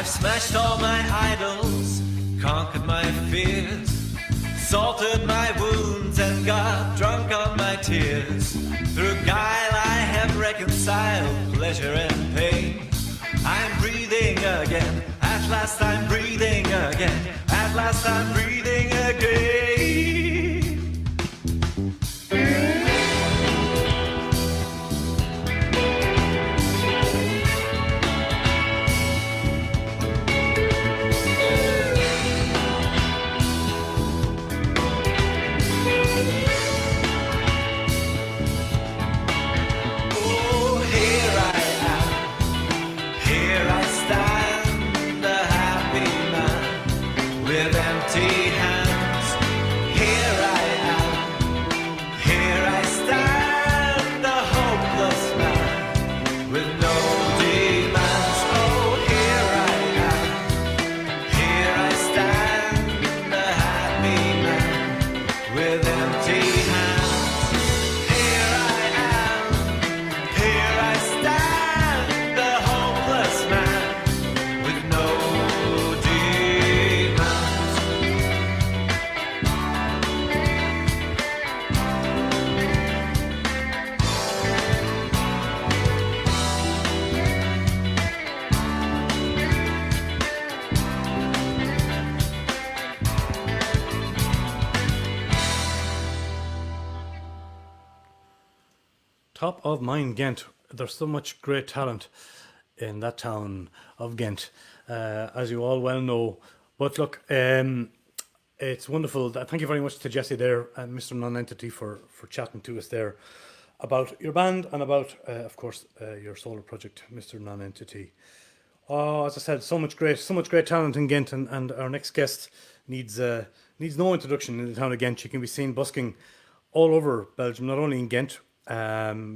I've smashed all my idols, conquered my fears, salted my wounds and got drunk on my tears. Through guile I have reconciled pleasure and pain. I'm breathing again, at last I'm breathing again, at last I'm breathing again. Top of mind, Ghent. There's so much great talent in that town of Ghent, as you all well know. But look, it's wonderful. Thank you very much to Jesse there and Mr. Non-Entity for chatting to us there about your band and about, of course, your solo project, Mr. Non-Entity. Oh, as I said, so much great talent in Ghent, and our next guest needs no introduction in the town of Ghent. She can be seen busking all over Belgium, not only in Ghent.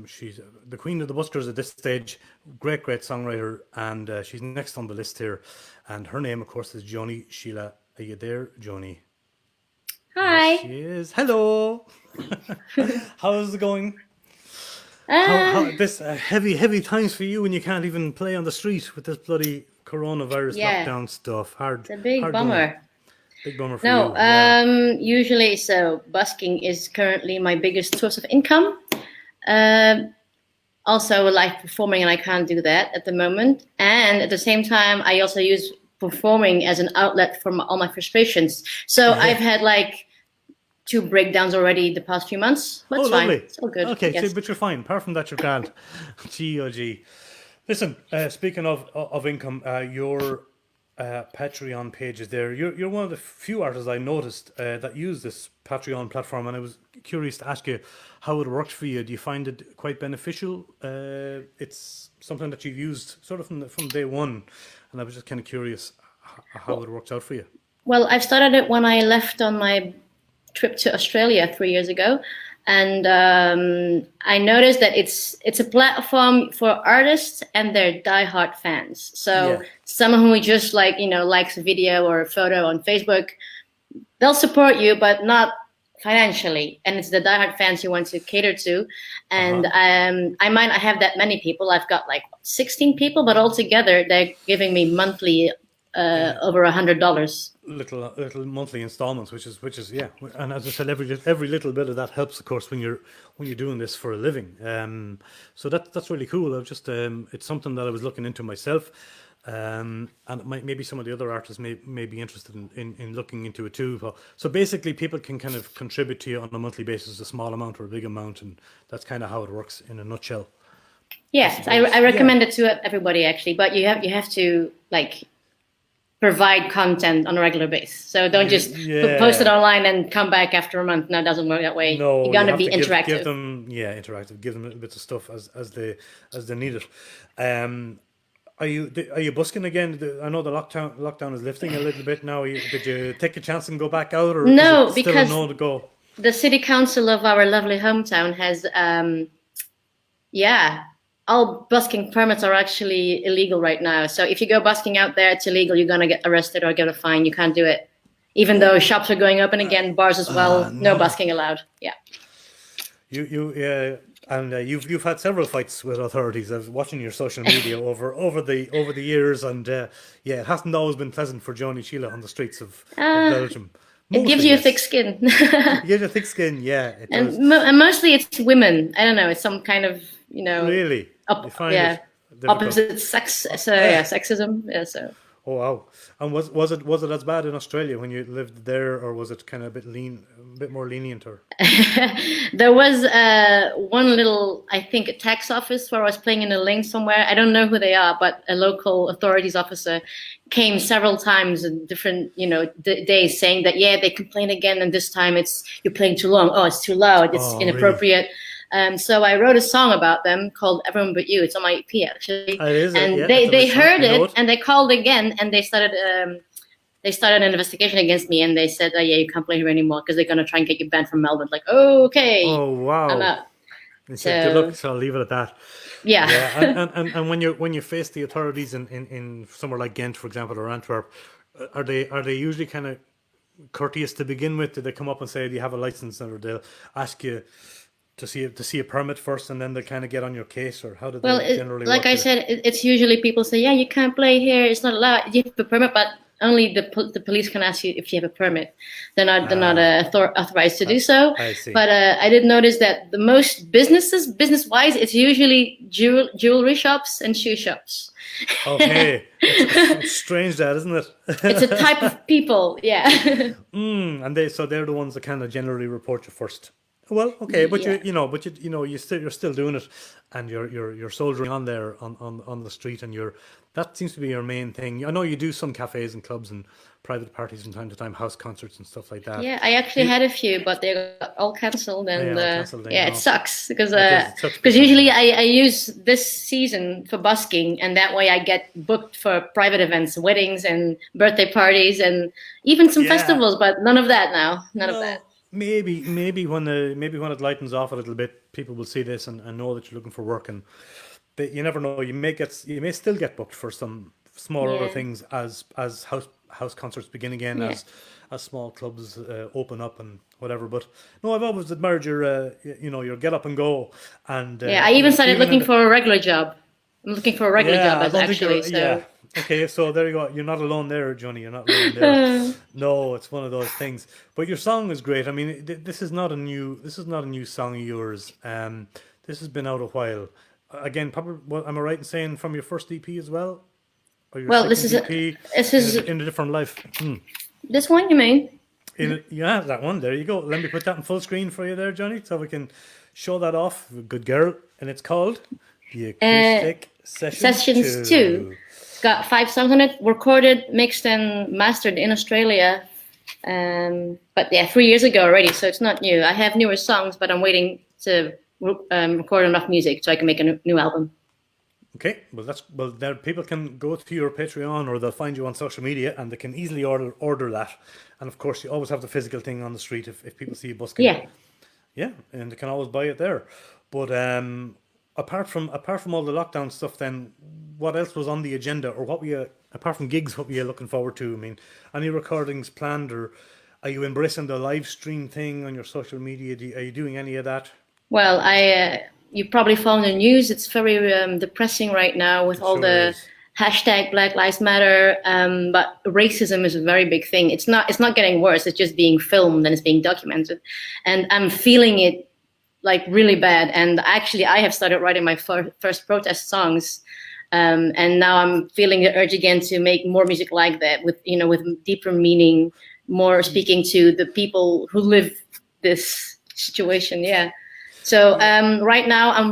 She's the queen of the buskers at this stage. Great songwriter, and she's next on the list here. And her name, of course, is Joni Sheila. Are you there, Joni? Hi. Yes, she is. Hello. How's it going? How this heavy times for you when you can't even play on the street with this bloody coronavirus lockdown stuff. It's a big bummer. Big bummer for you. Usually, so busking is currently my biggest source of income. Also live performing, and I can't do that at the moment. And at the same time, I also use performing as an outlet for all my frustrations. So I've had like 2 breakdowns already the past few months. But it's fine. It's all good. Okay, so, but you're fine. Apart from that, you're grand. Gee. Listen, speaking of income, your Patreon page is there. You're one of the few artists I noticed that use this Patreon platform, and I was curious to ask you how it worked for you. Do you find it quite beneficial? It's something that you've used sort of from day one, and I was just kind of curious how it works out for you. Well, I started it when I left on my trip to Australia 3 years ago, and I noticed that it's a platform for artists and their diehard fans. So someone who just likes a video or a photo on Facebook, they'll support you, but not financially. And it's the diehard fans you want to cater to. And I might not have that many people. I've got like 16 people, but altogether they're giving me monthly over $100. Little monthly installments, which is yeah. And as I said, every little bit of that helps, of course, when you're doing this for a living. So that's really cool. I've just it's something that I was looking into myself. And maybe some of the other artists may be interested in looking into it too. So basically, people can kind of contribute to you on a monthly basis, a small amount or a big amount, and that's kind of how it works in a nutshell. Yes, I recommend it to everybody actually, but you have to provide content on a regular basis. So don't just post it online and come back after a month. No, it doesn't work that way. No, you're gonna be interactive. Give them interactive. Give them little bits of stuff as they need it. Are you busking again? I know the lockdown is lifting a little bit now. Did you take a chance and go back out, or no? Is it still because a no to go? The city council of our lovely hometown has, all busking permits are actually illegal right now. So if you go busking out there, it's illegal. You're gonna get arrested or get a fine. You can't do it, even though shops are going open again, bars as well. No busking allowed. Yeah. And you've had several fights with authorities. I was watching your social media over the years, and yeah, it hasn't always been pleasant for Johnny Sheila on the streets of Belgium. It gives Mostly, you a yes. thick skin. It gives you a thick skin, yeah. It does. And mostly it's women. I don't know. It's some kind of, you know, Really? You find yeah, it difficult? opposite sex. So yeah, sexism. Yeah, so. Oh wow! And was it as bad in Australia when you lived there, or was it kind of a bit more lenient, or? There was one little, I think, a tax office where I was playing in a lane somewhere. I don't know who they are, but a local authorities officer came several times in different, you know, days saying that, yeah, they complain again, and this time you're playing too long. Oh, it's too loud. It's inappropriate. Really? So I wrote a song about them called "Everyone But You." It's on my EP actually, and they heard it and they called again and they started an investigation against me, and they said, "Yeah, you can't play here anymore because they're gonna try and get you banned from Melbourne." Like, okay. Oh wow. I'm out. They said, "Good luck." So I'll leave it at that. Yeah. Yeah. And when you face the authorities in somewhere like Ghent, for example, or Antwerp, are they usually kind of courteous to begin with? Do they come up and say, "Do you have a license?" Or they'll ask you to see a permit first, and then they kind of get on your case, or how do they generally work? Like I said, it's usually people say, "Yeah, you can't play here. It's not allowed. You have a permit," but only the police can ask you if you have a permit. They're not authorized to do so. I see. But I did notice that the most business-wise, it's usually jewelry shops and shoe shops. Okay, it's strange that, isn't it? It's a type of people, yeah. And they're the ones that kind of generally report you first. Well, okay, but Yeah. you're still doing it, and you're soldiering on there on the street, and that seems to be your main thing. I know you do some cafes and clubs and private parties from time to time, house concerts and stuff like that. Yeah, I actually had a few, but they got all cancelled, and it sucks because usually I use this season for busking, and that way I get booked for private events, weddings, and birthday parties, and even some festivals. But none of that now. None of that. Maybe when it lightens off a little bit, people will see this and know that you're looking for work, and you never know. You may still get booked for some smaller things as house concerts begin again, as small clubs open up and whatever. But no, I've always admired your get up and go, and I even started looking for a regular job. I'm looking for a regular job actually. So. Okay, so there you go. You're not alone there, Johnny. You're not alone there. No, it's one of those things. But your song is great. I mean, this is not a new song of yours. This has been out a while. Again, probably. Well, am I right in saying from your first EP as well? Or your this is EP in a different life. This one, you mean? Yeah, that one. There you go. Let me put that in full screen for you there, Johnny, so we can show that off. Good girl. And it's called The Acoustic Sessions 2. Got 5 songs on it, recorded, mixed, and mastered in Australia. But yeah, 3 years ago already, so it's not new. I have newer songs, but I'm waiting to record enough music so I can make a new album. Okay, well, there people can go to your Patreon, or they'll find you on social media, and they can easily order that. And of course, you always have the physical thing on the street if people see you busking. Yeah, and they can always buy it there. But apart from all the lockdown stuff, then what else was on the agenda, or apart from gigs, what were you looking forward to? I mean, any recordings planned, or are you embracing the live stream thing on your social media? Are you doing any of that? Well, you probably found the news. It's very depressing right now with all the hashtag Black Lives Matter. But racism is a very big thing. It's not getting worse. It's just being filmed and it's being documented, and I'm feeling it like really bad. And actually, I have started writing my first protest songs. And now I'm feeling the urge again to make more music like that, with deeper meaning, more speaking to the people who live this situation. Yeah. So right now I'm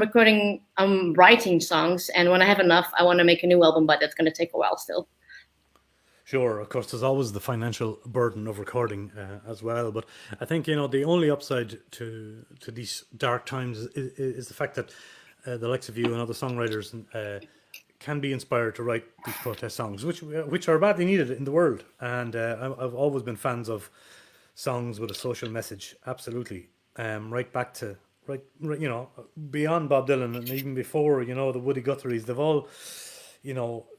writing songs, and when I have enough, I want to make a new album, but that's going to take a while still. Sure, of course, there's always the financial burden of recording as well. But I think the only upside to these dark times is the fact that the likes of you and other songwriters can be inspired to write these protest songs, which are badly needed in the world. And I've always been fans of songs with a social message, absolutely. Right back to beyond Bob Dylan, and even before the Woody Guthries, they've all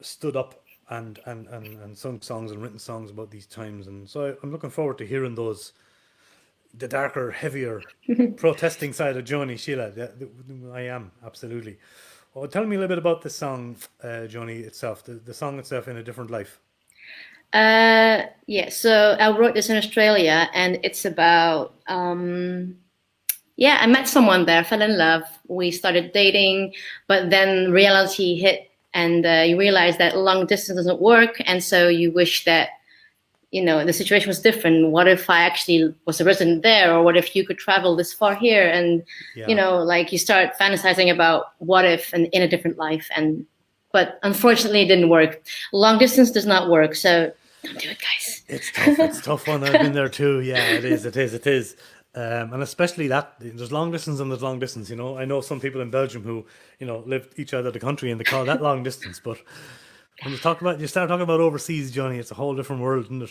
stood up and sung songs and written songs about these times. And so I'm looking forward to hearing those the darker, heavier, protesting side of Joni, Sheila. I am, absolutely. Well, tell me a little bit about the song, Joni, itself, the song itself, In a Different Life. Yeah, so I wrote this in Australia, and it's about, I met someone there, fell in love, we started dating, but then reality hit, and you realize that long distance doesn't work, and so you wish that, you know, the situation was different. What if I actually was a resident there, or what if you could travel this far here? And, you know, like you start fantasizing about what if and in a different life, but unfortunately it didn't work. Long distance does not work, so don't do it, guys. It's tough. It's a tough one. I've been there too. Yeah, it is. And especially that there's long distance and there's long distance. You know, I know some people in Belgium who, you know, live each other the country and they call that long distance. But when you start talking about overseas, Johnny, it's a whole different world, isn't it?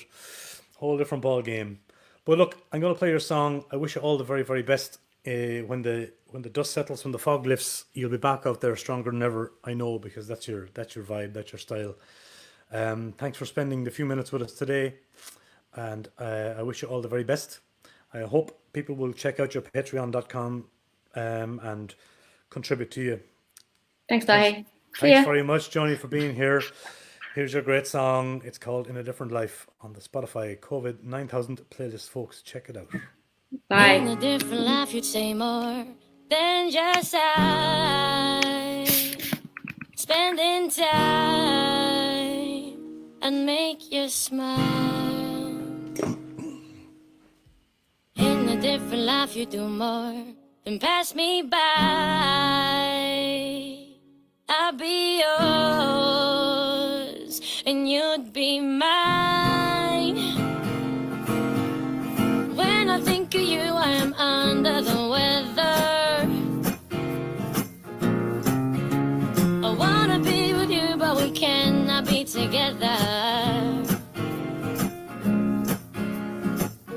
Whole different ball game. But look, I'm going to play your song. I wish you all the very, very best. When the dust settles, when the fog lifts, you'll be back out there stronger than ever. I know, because that's your vibe, that's your style. Thanks for spending the few minutes with us today, and I wish you all the very best. I hope people will check out your patreon.com and contribute to you. Thanks, Dahi. Thanks very much, Johnny, for being here. Here's your great song. It's called In a Different Life on the Spotify COVID 9000 playlist, folks. Check it out. Bye. In a different life, you'd say more than just I. Spending time and make you smile. In a different life, you do more than pass me by. I'll be yours and you'd be mine. When I think of you, I am under the weather. I wanna be with you, but we cannot be together.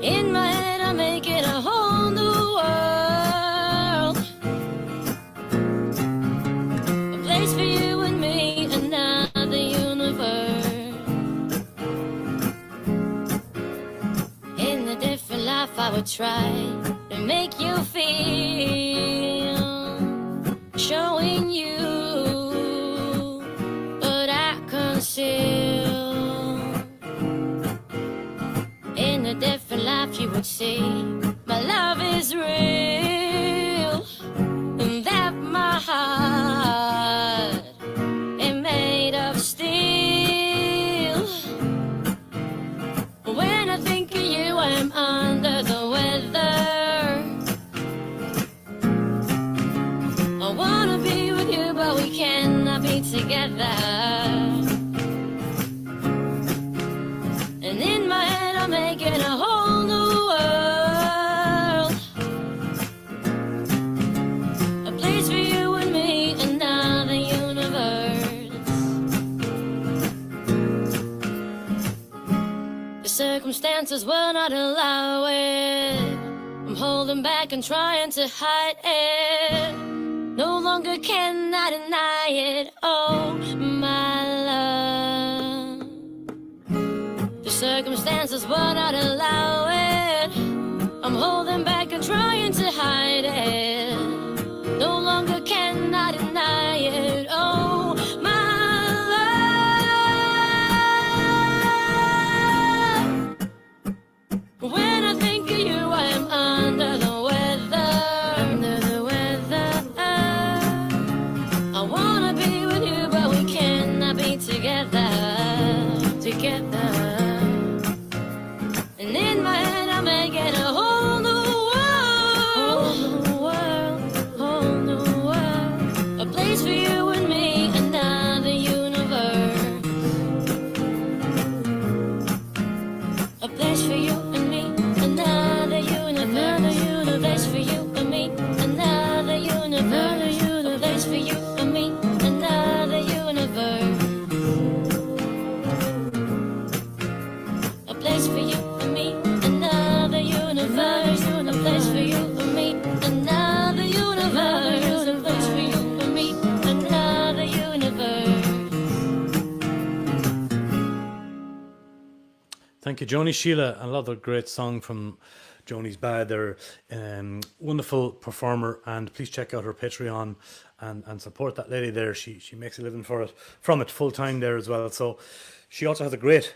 In my head, I'm making a whole new world. A place for you and me, another universe. In a different life, I would try to make you feel. Showing you what I conceal. In a different life, you would see my love is real, and that my heart is made of steel. When I think of you, I'm under the weather. I wanna be with you, but we cannot be together. And in my head, I'm making a whole new world. A place for you and me, another universe. The circumstances will not allow it. I'm holding back and trying to hide it. No longer can I deny it. Oh, my love. The circumstances will not allow it. I'm holding back and trying to hide it. No longer can I deny it. Oh, my love. When I think of you, I am under the weather. Under the weather. I wanna be with you, but we cannot be together. Together. And in my head, I'm making a whole new world. Whole new world. Whole new world. A place for you and me, another universe. A place for you and me, another universe. Another universe. A place for you and me, another universe. A place for you and me, another universe. A place for you and me, another universe. A place for you and me, another universe. A place for you and me, another universe. Thank you, Joni. Sheila, another great song from Joni's Bad. They're wonderful performer, and please check out her Patreon and support that lady there. She makes a living from it full time there as well. So she also has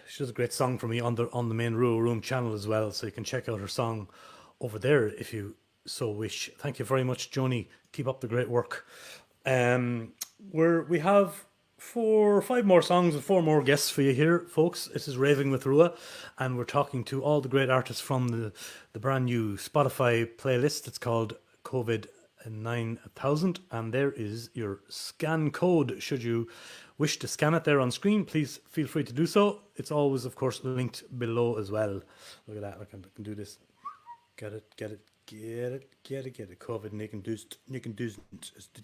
she does a great song for me on the main Rua Room channel as well. So you can check out her song over there if you so wish. Thank you very much, Joni. Keep up the great work. We have 4 or 5 more songs and 4 more guests for you here, folks. This is Raving with Rua, and we're talking to all the great artists from the brand new Spotify playlist. It's called COVID 9000, and there is your scan code. Should you wish to scan it there on screen, please feel free to do so. It's always, of course, linked below as well. Look at that. I can do this. Get it. COVID 9000.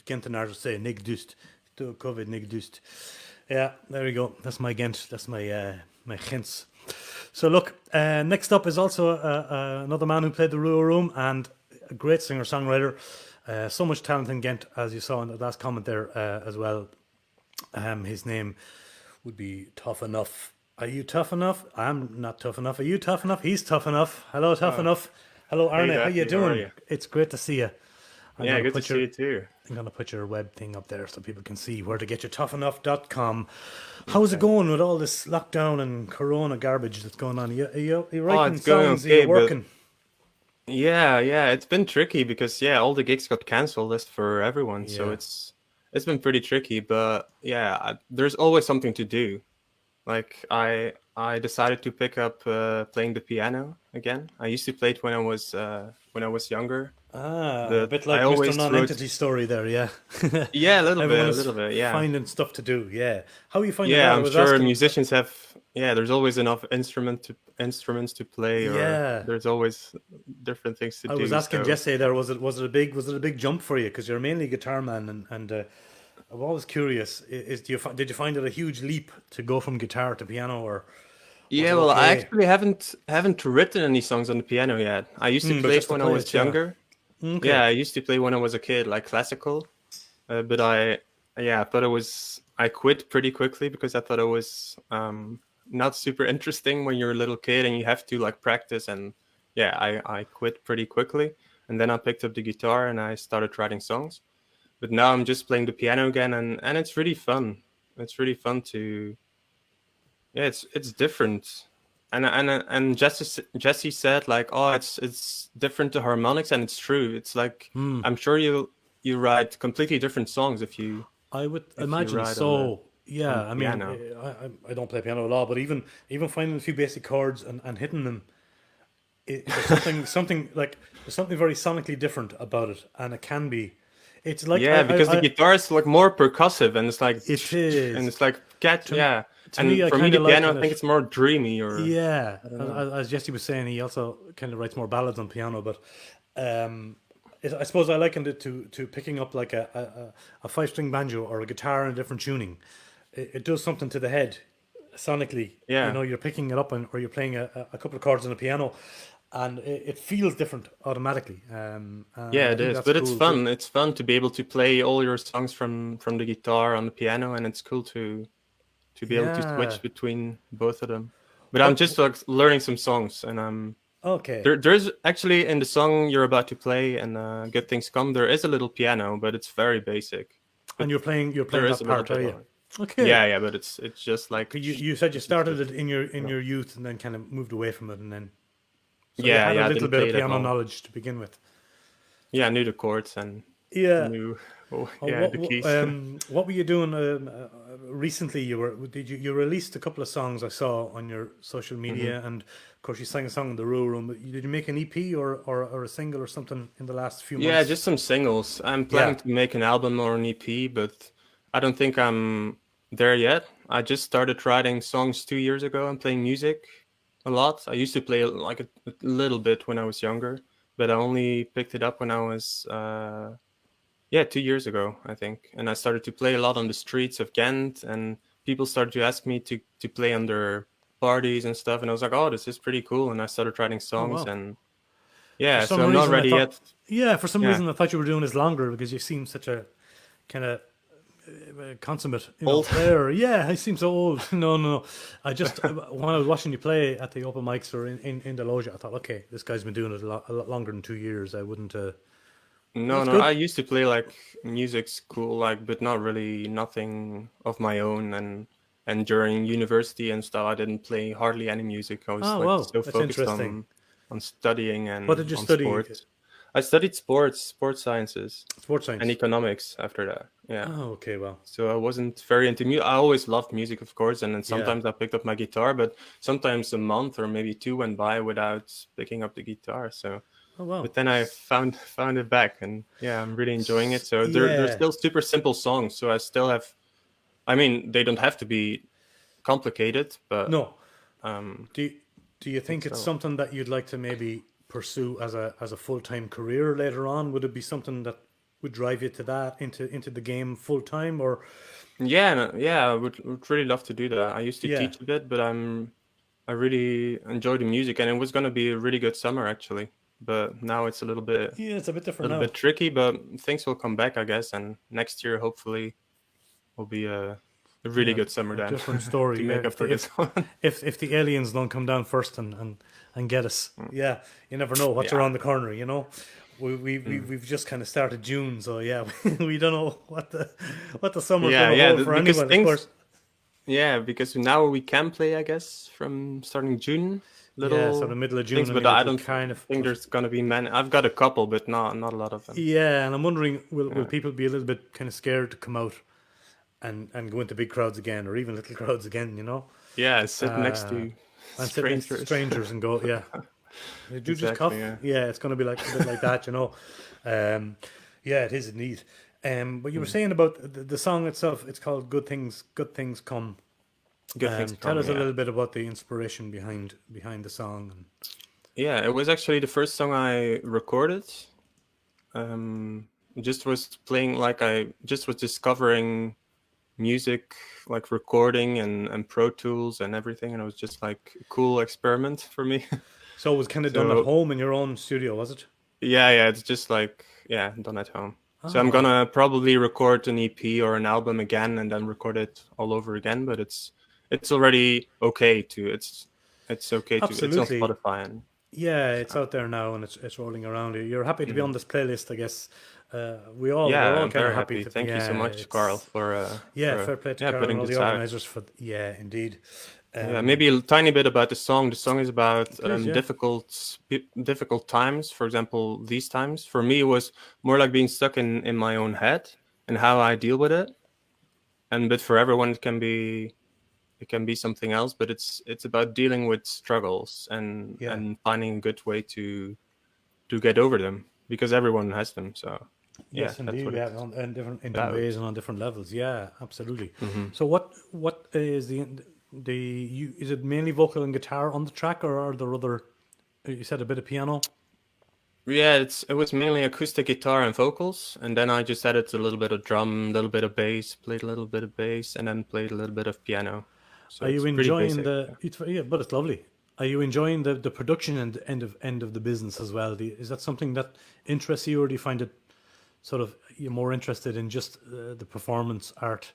Gentenaar say Nigdust. COVID Nigdust. Yeah, there we go. That's my Gent. That's my hints. So look, next up is also another man who played the Rua Room and a great singer-songwriter. So much talent in Ghent, as you saw in the last comment there as well. His name would be Tough Enough. Are you tough enough? I'm not tough enough. Are you tough enough? He's tough enough. Hello, Tough Enough. Hello, Arne. How you doing? It's great to see you. Good to see you too. I'm going to put your web thing up there so people can see where to get your toughenough.com. How's it going with all this lockdown and corona garbage that's going on? Are you writing songs? Are you working? Yeah, it's been tricky because all the gigs got cancelled as for everyone. Yeah. So it's been pretty tricky, but there's always something to do. Like I decided to pick up playing the piano again. I used to play it when I was younger. A bit like Mr. Non-Entity story there, yeah. Yeah, a little bit, yeah. Finding stuff to do, yeah. How are you finding that? Yeah, I'm sure musicians have, there's always enough instruments to play, or there's always different things to do. I was asking Jesse there, was it a big jump for you? Because you're mainly a guitar man, and I'm always curious, did you find it a huge leap to go from guitar to piano, or... Yeah, well, I actually haven't written any songs on the piano yet. I used to play when I was younger. Okay. Yeah, I used to play when I was a kid, like classical. But I thought I quit pretty quickly because I thought it was not super interesting when you're a little kid and you have to like practice. And I quit pretty quickly. And then I picked up the guitar and I started writing songs. But now I'm just playing the piano again, and it's really fun. It's really fun to... Yeah, it's different, and Jesse said like, oh, it's different to harmonics, and it's true. It's like I'm sure you write completely different songs if you. I would imagine so. Yeah, I mean, I don't play piano at all, but even finding a few basic chords and hitting them, there's something like there's something very sonically different about it, and it can be. It's like because the guitar is like more percussive, and it's like it is, and it's like and me, for me, the piano, I think it's more dreamy, or as Jesse was saying, he also kind of writes more ballads on piano. But I suppose I likened it to picking up like a 5-string banjo or a guitar in a different tuning. It does something to the head sonically. Yeah, you know, you're picking it up or you're playing a couple of chords on a piano, and it feels different automatically. It is, but it's fun. It's fun to be able to play all your songs from the guitar on the piano, and it's cool to be able to switch between both of them. But I'm just like learning some songs, and I'm okay. There's actually in the song you're about to play, and Good Things Come, there is a little piano, but it's very basic. And you're playing that part, are you? Okay. Yeah, but it's just like you said you started it in your youth, and then kind of moved away from it, and then you had a little bit of piano knowledge to begin with. Yeah, I knew the chords and knew. The keys. What were you doing recently? You released a couple of songs I saw on your social media, and of course you sang a song in the Rua Room. Did you make an EP or a single or something in the last few months? Yeah, just some singles. I'm planning to make an album or an EP, but I don't think I'm there yet. I just started writing songs 2 years ago and playing music a lot. I used to play like a little bit when I was younger, but I only picked it up when I was 2 years ago, I think. And I started to play a lot on the streets of Ghent, and people started to ask me to play on their parties and stuff. And I was like, oh, this is pretty cool. And I started writing songs, and so I'm not ready yet. Yeah, for some reason I thought you were doing this longer because you seem such a kind of consummate Old. player. Yeah, I seem so old. No. I just when I was watching you play at the open mics or in the loge, I thought, okay, this guy's been doing it a lot longer than 2 years. I wouldn't. No, That's no. good. I used to play like music school, like, but not really nothing of my own. And during university and stuff, I didn't play hardly any music. I was Oh, like wow, so that's focused interesting. on studying What and did you on study? sports. I studied sports sciences Sports and science. economics after that. Yeah. Oh, okay, well. So I wasn't very into music. I always loved music, of course, and then sometimes I picked up my guitar, but sometimes a month or maybe 2 went by without picking up the guitar. So, Oh, wow. but then I found it back, and yeah, I'm really enjoying it. So they're Yeah. still super simple songs. So I still have, I mean, they don't have to be complicated, but No. Do you think it's so. something that you'd like to maybe pursue as a full-time career later on? Would it be something that would drive you to that into the game full time, or Yeah, I would really love to do that. I used to Yeah. teach a bit, but I really enjoy the music, and it was going to be a really good summer actually. But now it's a little bit yeah, it's a bit different now. tricky, but things will come back, I guess, and next year hopefully will be a really good summer then. Different story. to Yeah, make up for this one. if the aliens don't come down first and get us, yeah, you never know what's Yeah. around the corner. You know, we've just kind of started June, so yeah, we don't know what the summer's going to hold for because anyone, of course. Yeah, because now we can play, I guess, from starting June. Yeah, so the middle of June. Things, I but mean, I it'll don't kind of think there's gonna be many. I've got a couple, but not a lot of them. Yeah, and I'm wondering, will people be a little bit kind of scared to come out and go into big crowds again, or even little crowds again? You know, Yeah, sit next to and sit next to strangers and go, yeah. Did you just cough? Exactly, yeah. Yeah, it's going to be like a bit like that, you know. Yeah, it is indeed. But you were saying about the song itself. It's called "Good Things Come." Good things Tell come, us a yeah. little bit about the inspiration behind the song. Yeah, it was actually the first song I recorded. Just was playing, like I just was discovering music, like recording and Pro Tools and everything, and it was just like a cool experiment for me. So it was kind of done at home in your own studio, was it? Yeah, it's just like done at home. So I'm wow. gonna probably record an EP or an album again and then record it all over again. But it's already okay to it's okay to it's on Absolutely. Spotify and Yeah, it's out there now and it's rolling around. You're happy to be on this playlist, I guess. We're all I'm kind of very happy. happy. Thank you so much, Carl, for fair play to Carl putting and all this the out. organisers for indeed. Maybe a tiny bit about the song. The song is about Please, yeah. difficult times. For example, these times for me it was more like being stuck in my own head and how I deal with it. But for everyone it can be something else. But it's about dealing with struggles and finding a good way to get over them, because everyone has them. So yes, indeed, what yeah, it's in different about. ways and on different levels. Yeah, absolutely. Mm-hmm. So what is is it mainly vocal and guitar on the track, or are there other? You said a bit of piano. Yeah, it was mainly acoustic guitar and vocals, and then I just added a little bit of drum, a little bit of bass, played a little bit of bass, and then played a little bit of piano. So Are you it's pretty enjoying basic, but it's lovely. Are you enjoying the production and end of the business as well? Is that something that interests you, or do you find it sort of you're more interested in just the performance art?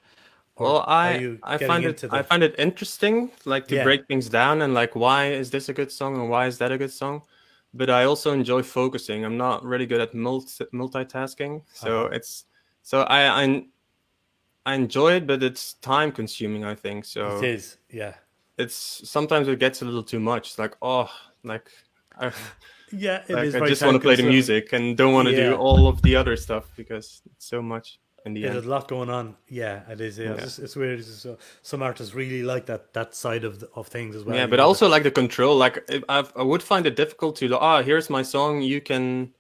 Or Well, are you I getting find into I find it interesting, like to Yeah. break things down and like why is this a good song and why is that a good song. But I also enjoy focusing. I'm not really good at multitasking, so I enjoy it, but it's time consuming, I think. So It is, yeah. it's sometimes it gets a little too much. It's like I Yeah, it like, is I very just want to play the time-consuming. music and don't want to Yeah. do all of the other stuff because it's so much in the There's end. a lot going on. Yeah, it is. Yeah. It's weird. Some artists really like that side of things as well. Yeah, you but know, also like the control. Like I would find it difficult to. Here's my song. You can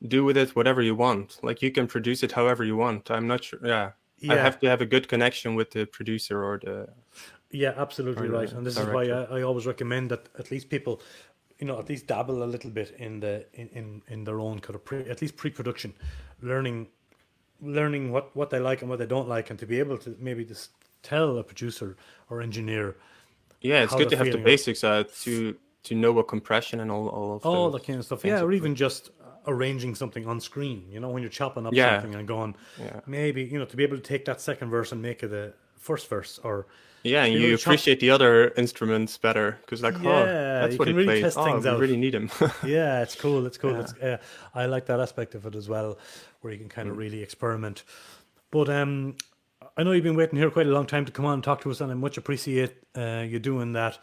do with it whatever you want. Like you can produce it however you want. I'm not sure. Yeah, I Yeah. have to have a good connection with the producer or the. Yeah, absolutely Or right. the And this is why director. I always recommend that at least people, at least dabble a little bit in their own kind of pre-production, learning what they like and what they don't like, and to be able to maybe just tell a producer or engineer. Yeah, it's how good to they're have the feeling. basics to know what compression and all of All the that kind of stuff. things Yeah, that or we- even just arranging something on screen. You know, when you're chopping up Yeah. something and going, Yeah. maybe, you know, to be able to take that second verse and make it a first verse, or Yeah, to and be able you to chop- appreciate the other instruments better because, like, oh, Yeah, that's you what can he really plays. test Oh, things we out. really need him. Yeah, it's cool. It's cool. Yeah. It's, I like that aspect of it as well, where you can kind Mm. of really experiment. But I know you've been waiting here quite a long time to come on and talk to us, and I much appreciate you doing that.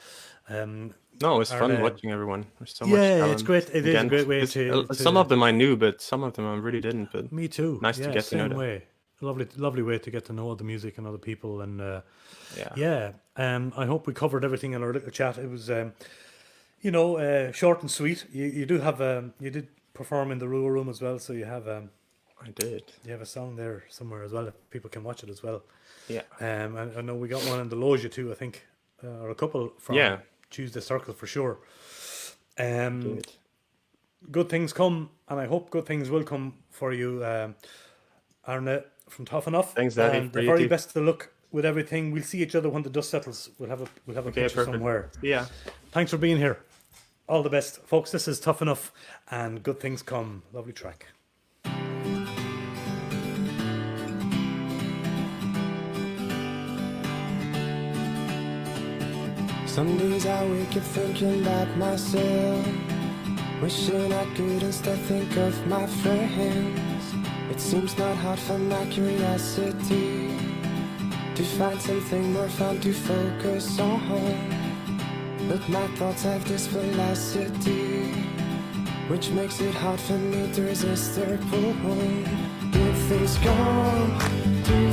No, it's fun Arne- watching everyone. There's so much Yeah, talent. it's great. It is a Again, great way it's- to Some of them I knew, but some of them I really didn't. But Me too. nice to Yeah, get to know same them. way. Lovely way to get to know the music and other people, and Yeah. I hope we covered everything in our little chat. It was, short and sweet. You do have you did perform in the Rua Room as well, so you have I did. you have a song there somewhere as well. If people can watch it as well. Yeah. I know we got one in the Loja too. I think, or a couple from Yeah. Tuesday Circle for sure. Did. Good things come, and I hope good things will come for you, Arne from Tough Enough. Thanks, Daddy, And for the you very too. best of luck with everything. We'll see each other when the dust settles. We'll have a Okay, picture perfect. somewhere. Yeah. Thanks for being here. All the best, folks. This is Tough Enough, and good things come. Lovely track. Some days I wake up thinking about myself, wishing I could instead think of my friends. It seems not hard for my curiosity to find something more fun to focus on, but my thoughts have this velocity, which makes it hard for me to resist their pull. Good things come to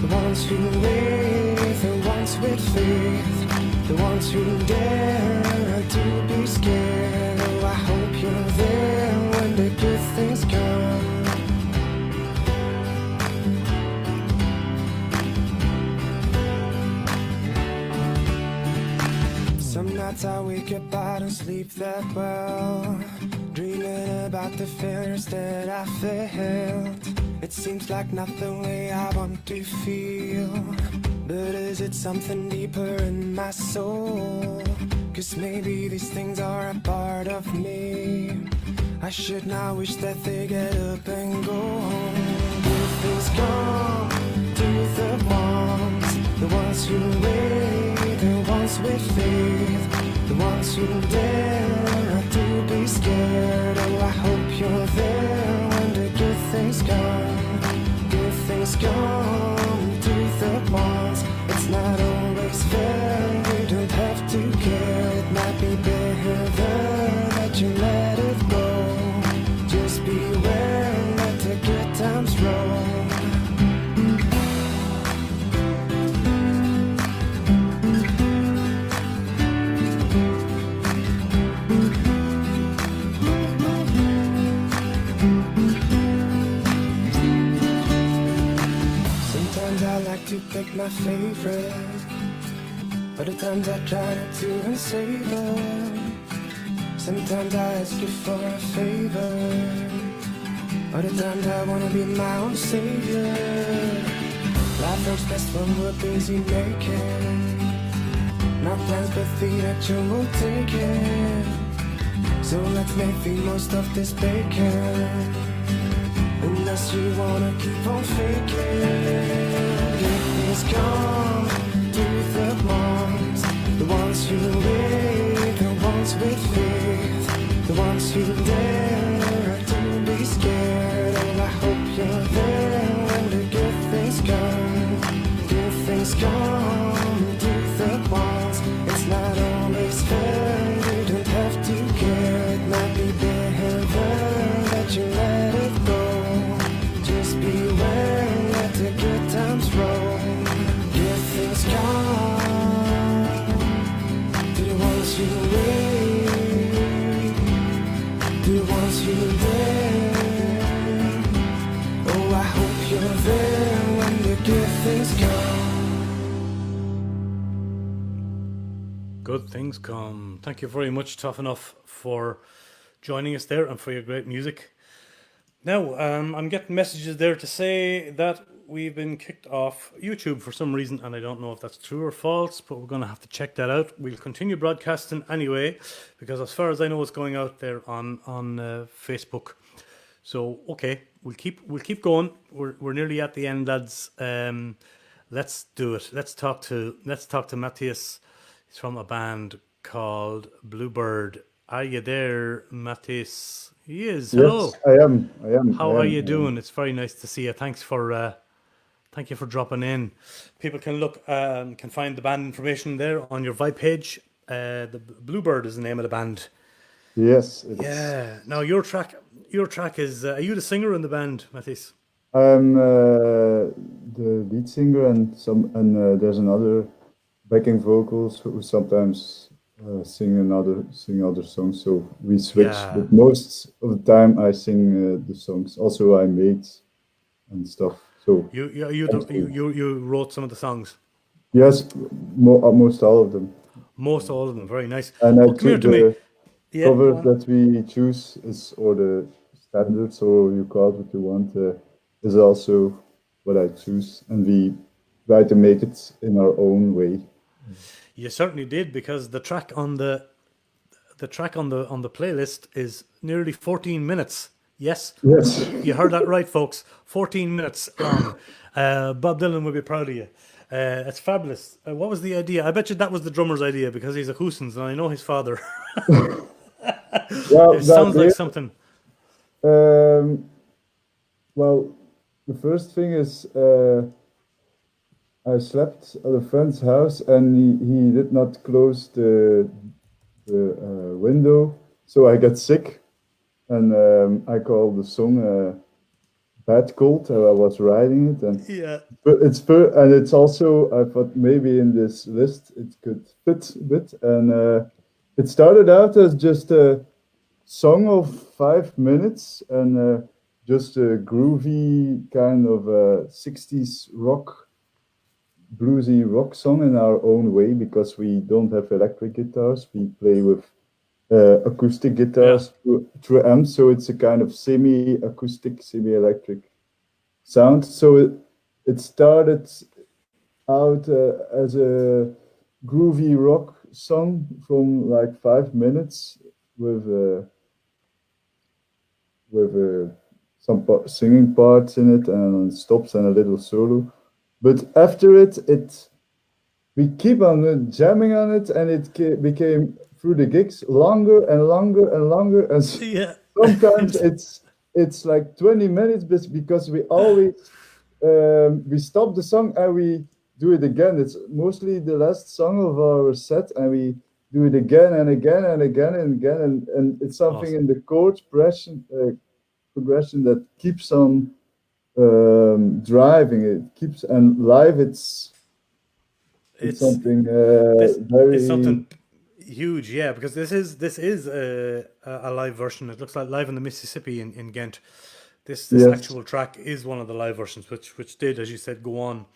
the ones who live, the ones with faith, the ones who dare to be scared. Oh, I hope you're there when the good things come. Some nights I wake up, I don't sleep that well, dreaming about the failures that I failed. It seems like not the way I want to feel, but is it something deeper in my soul? 'Cause maybe these things are a part of me. I should not wish that they get up and go. Good things come to the ones who wait, the ones with faith, the ones who dare to be scared. Oh, I hope you're there when the good things come. Good things come to the ones. It's not always fair, you don't have to care. It might be better that you let it go. Just beware, let the good times roll. Sometimes I like to pick my favorite, other times I try not to and savor. Sometimes I ask you for a favor, other times I wanna be my own savior. Life works best when we're busy making, not plans but the actual taking. So let's make the most of this bacon, unless you wanna keep on faking. Good things come to the ones who wait, the ones with faith, the ones who dare to be scared. Oh, I hope you're there when the good things come. Good things come to the ones. It's not always fair, you don't have to care. It might be better that you let it go. Just beware, let the good times roll. Good things come to the ones who wait, to the ones who dare. Oh, I hope you're there when the good things come. Good things come. Thank you very much, Tough Enough, for joining us there and for your great music. Now, I'm getting messages there to say that we've been kicked off YouTube for some reason, and I don't know if that's true or false, but we're going to have to check that out. We'll continue broadcasting anyway, because as far as I know, it's going out there on Facebook. So okay, we'll keep going. We're nearly at the end, lads. Let's do it. Let's talk to Matthias. He's from a band called Bluebird. Are you there, Matthias? He is. Hello. Yes, I am. How are you doing? It's very nice to see you. Thank you for dropping in. People can look, can find the band information there on your Vibe page. The Bluebird is the name of the band. Yes. Yeah. Now your track is. Are you the singer in the band, Matthias? I'm the lead singer, and there's another backing vocals who sometimes sing other songs. So we switch, but most of the time I sing the songs. Also, I made and stuff. So you wrote some of the songs. Yes, most all of them. Most all of them. Very nice. And come here to me. Cover that we choose or the standards, or you call it what you want, is also what I choose, and we try to make it in our own way. You certainly did, because the track on the playlist is nearly 14 minutes. Yes. Yes. You heard that right, folks. 14 minutes long. Bob Dylan will be proud of you. It's fabulous. What was the idea? I bet you that was the drummer's idea, because he's a Houston's, and I know his father. It sounds like something. Well, the first thing is I slept at a friend's house, and he did not close the window, so I got sick, and I called the song Bad Cold. I was writing it, and it's also, I thought maybe in this list it could fit a bit, and it started out as just a song of 5 minutes, and just a groovy kind of 60s rock, bluesy rock song in our own way, because we don't have electric guitars. We play with acoustic guitars through amps, so it's a kind of semi-acoustic, semi-electric sound. So it started out as a groovy rock song from like 5 minutes with some singing parts in it, and stops and a little solo. But after we keep on jamming on it, and it became, through the gigs, longer and longer and longer, and sometimes it's like 20 minutes, because we always we stop the song and we do it again. It's mostly the last song of our set, and we do it again and again and again and again, and it's something in the chord progression that keeps on driving. It keeps, and live it's something very. It's something huge, yeah, because this is a live version. It looks like live in the Mississippi in Ghent. This actual track is one of the live versions, which did, as you said, go on.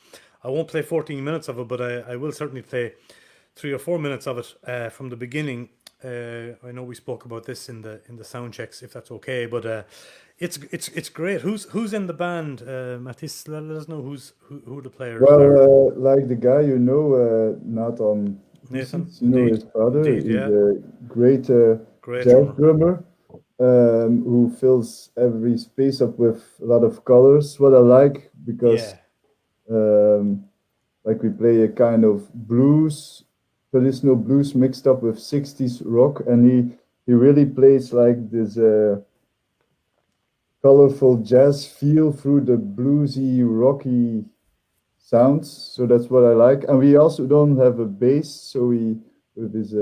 I won't play 14 minutes of it, but I will certainly play 3 or 4 minutes of it from the beginning. I know we spoke about this in the sound checks, if that's okay, but it's great. Who's in the band, Mathis? Let us know who the players are. Like the guy Nathan, Nathan, his father. Indeed, he's a great jazz drummer who fills every space up with a lot of colors. What I like, because like we play a kind of blues, traditional blues mixed up with 60s rock, and he really plays like this colorful jazz feel through the bluesy, rocky sounds. So that's what I like. And we also don't have a bass, so with his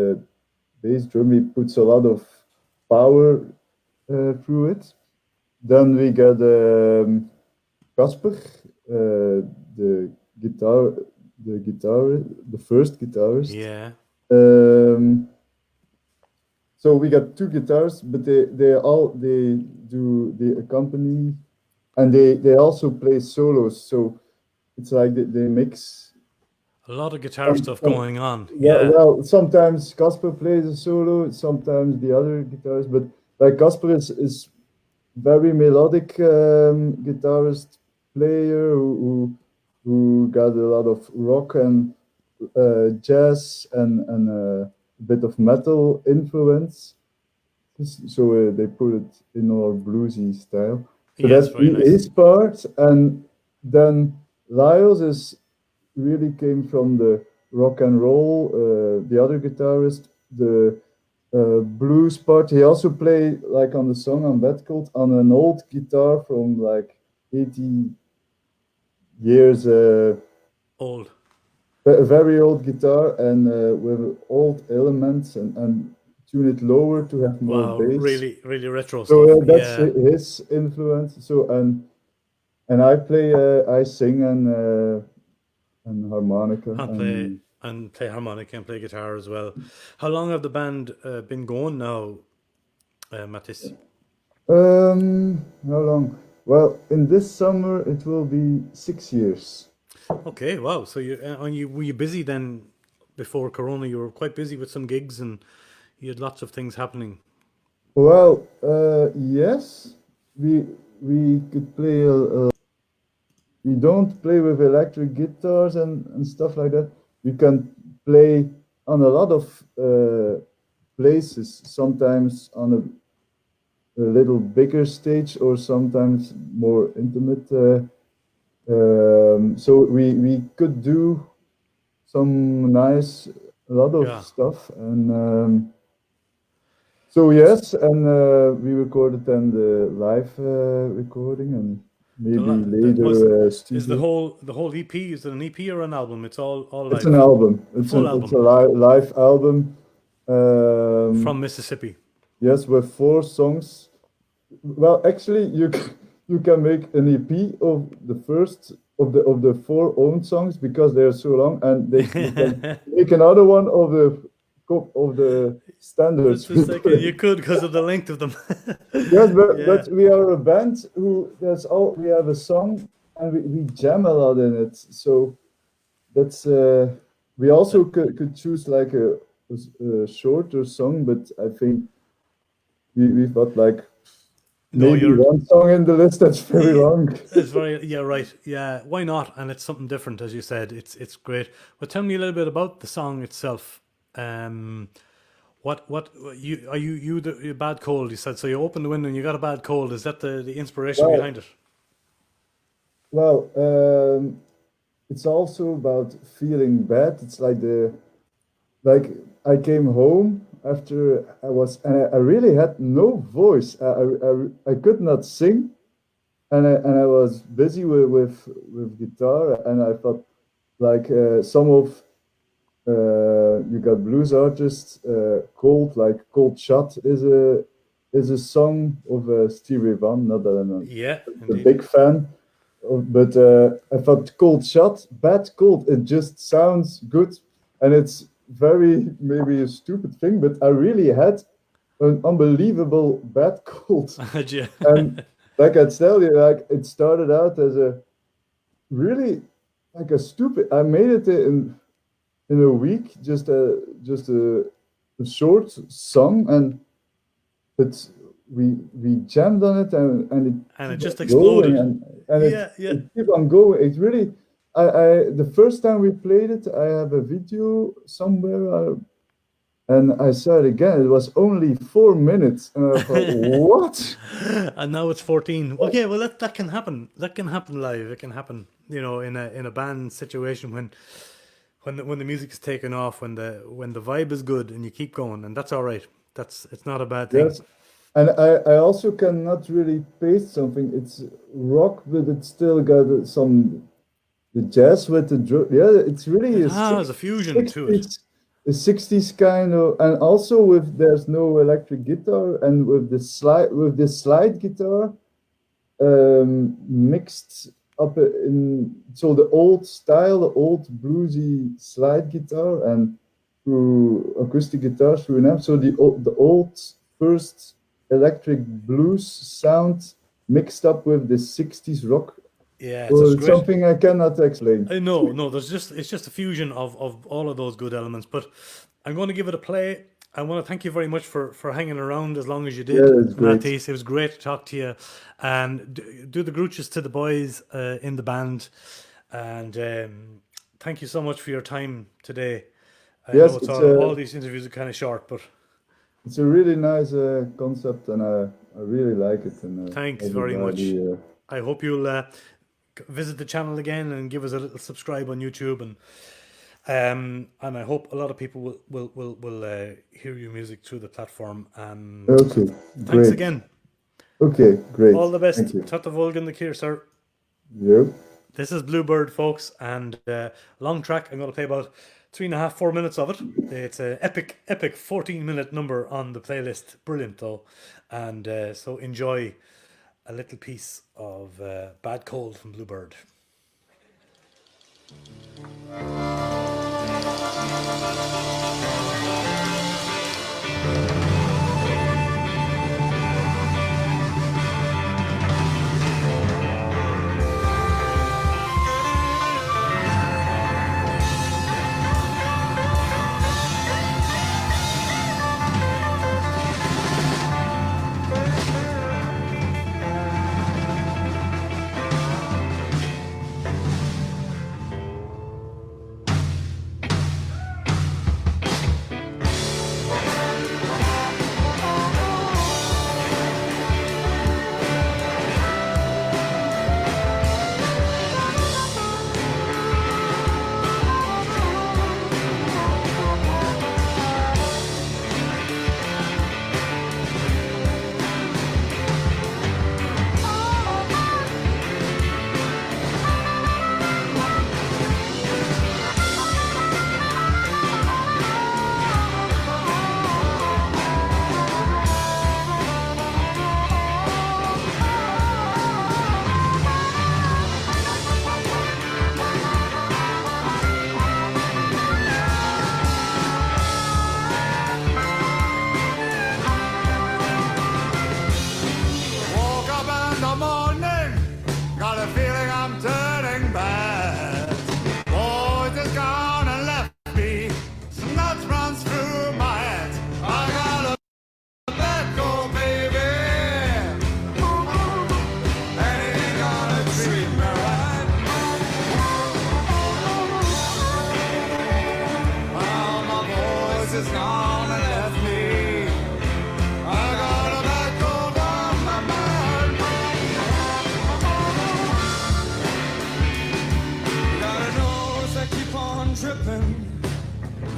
bass drum, he puts a lot of power through it. Then we got Casper, the first guitarist. Yeah. So we got 2 guitars, but they accompany, and they also play solos. So it's like they mix a lot of guitar stuff going on. Well, sometimes Casper plays a solo, sometimes the other guitars, but like Casper is very melodic guitarist, player who got a lot of rock and jazz and a bit of metal influence. So they put it in our bluesy style. So Yes, that's very nice. his part, and then Lyles really came from the rock and roll. The other guitarist, the blues part. He also played like on the song on Bad Cold on an old guitar from like 80 years old. A very old guitar and with old elements and tune it lower to have more bass. Really retro so stuff. that's Yeah. his influence. So and I play I sing and harmonica and play harmonica and play guitar as well. How long have the band been going now, Mattis? How long? Well, in this summer it will be 6 years. Okay, wow. So were you busy then before Corona? You were quite busy with some gigs and you had lots of things happening. Well, yes, we could play. We don't play with electric guitars and stuff like that. We can play on a lot of places. Sometimes on a little bigger stage, or sometimes more intimate. So we could do some a lot of stuff, and so yes, and we recorded then the live recording, and maybe later studio. Is the whole EP? Is it an EP or an album? It's all live. It's an album. It's a live album from Mississippi. Yes, with 4 songs. Well, actually, you can make an EP of the first of the 4 own songs because they are so long, and you can make another one of the standards. You could because of the length of them. Yes, but we are a band we have a song and we jam a lot in it. So that's we also could choose like a shorter song, but I think we've got like maybe one song in the list that's very long. It's right. Yeah, why not? And it's something different, as you said. It's great. But tell me a little bit about the song itself. What you the bad cold? You said so. You opened the window and you got a bad cold. Is that the inspiration behind it? Well, it's also about feeling bad. It's like I came home after I really had no voice. I could not sing, and I was busy with guitar, and I thought like some of you got blues artists, Cold Shot is a song of Stevie Ray Vaughan. Not that I'm a big fan, but I thought Cold Shot, Bad Cold. It just sounds good, and it's very maybe a stupid thing, but I really had an unbelievable bad cold. And like I tell you, like it started out as a really like a stupid. I made it in a week, just a short song, but we jammed on it and it just exploded. And it kept on going. It really. The first time we played it, I have a video somewhere, and I saw it again. It was only 4 minutes, and I thought, what? And now it's 14. Okay, well that can happen. That can happen live. It can happen, in a band situation when the music is taken off, when the vibe is good, and you keep going, and that's all right. It's not a bad thing. Yes. And I also cannot really paste something. It's rock, but it's still got the jazz with the drum. Yeah, it's really there's a fusion to it. A 60s kind of, and also there's no electric guitar, and with the slide guitar mixed up so the old style, the old bluesy slide guitar, and through acoustic guitar through an amp. So the old first electric blues sound mixed up with the 60s rock. Yeah, it's something I cannot explain. No, it's just a fusion of all of those good elements. But I'm going to give it a play, I want to thank you very much for hanging around as long as you did, Matthijs. It was great to talk to you. And do the grooches to the boys in the band. And thank you so much for your time today. I know all these interviews are kind of short, but it's a really nice concept, and I really like it. And thanks very much. I hope you'll visit the channel again and give us a little subscribe on YouTube, and I hope a lot of people will hear your music through the platform. Okay, thanks again. Okay, great. All the best. Tata Volgan the Kier, sir. Yep. This is Bluebird, folks, and long track. I'm going to play about 3.5-4 minutes of it. It's an epic 14-minute number on the playlist. Brilliant, though. And so enjoy a little piece of Bad Cold from Bluebird.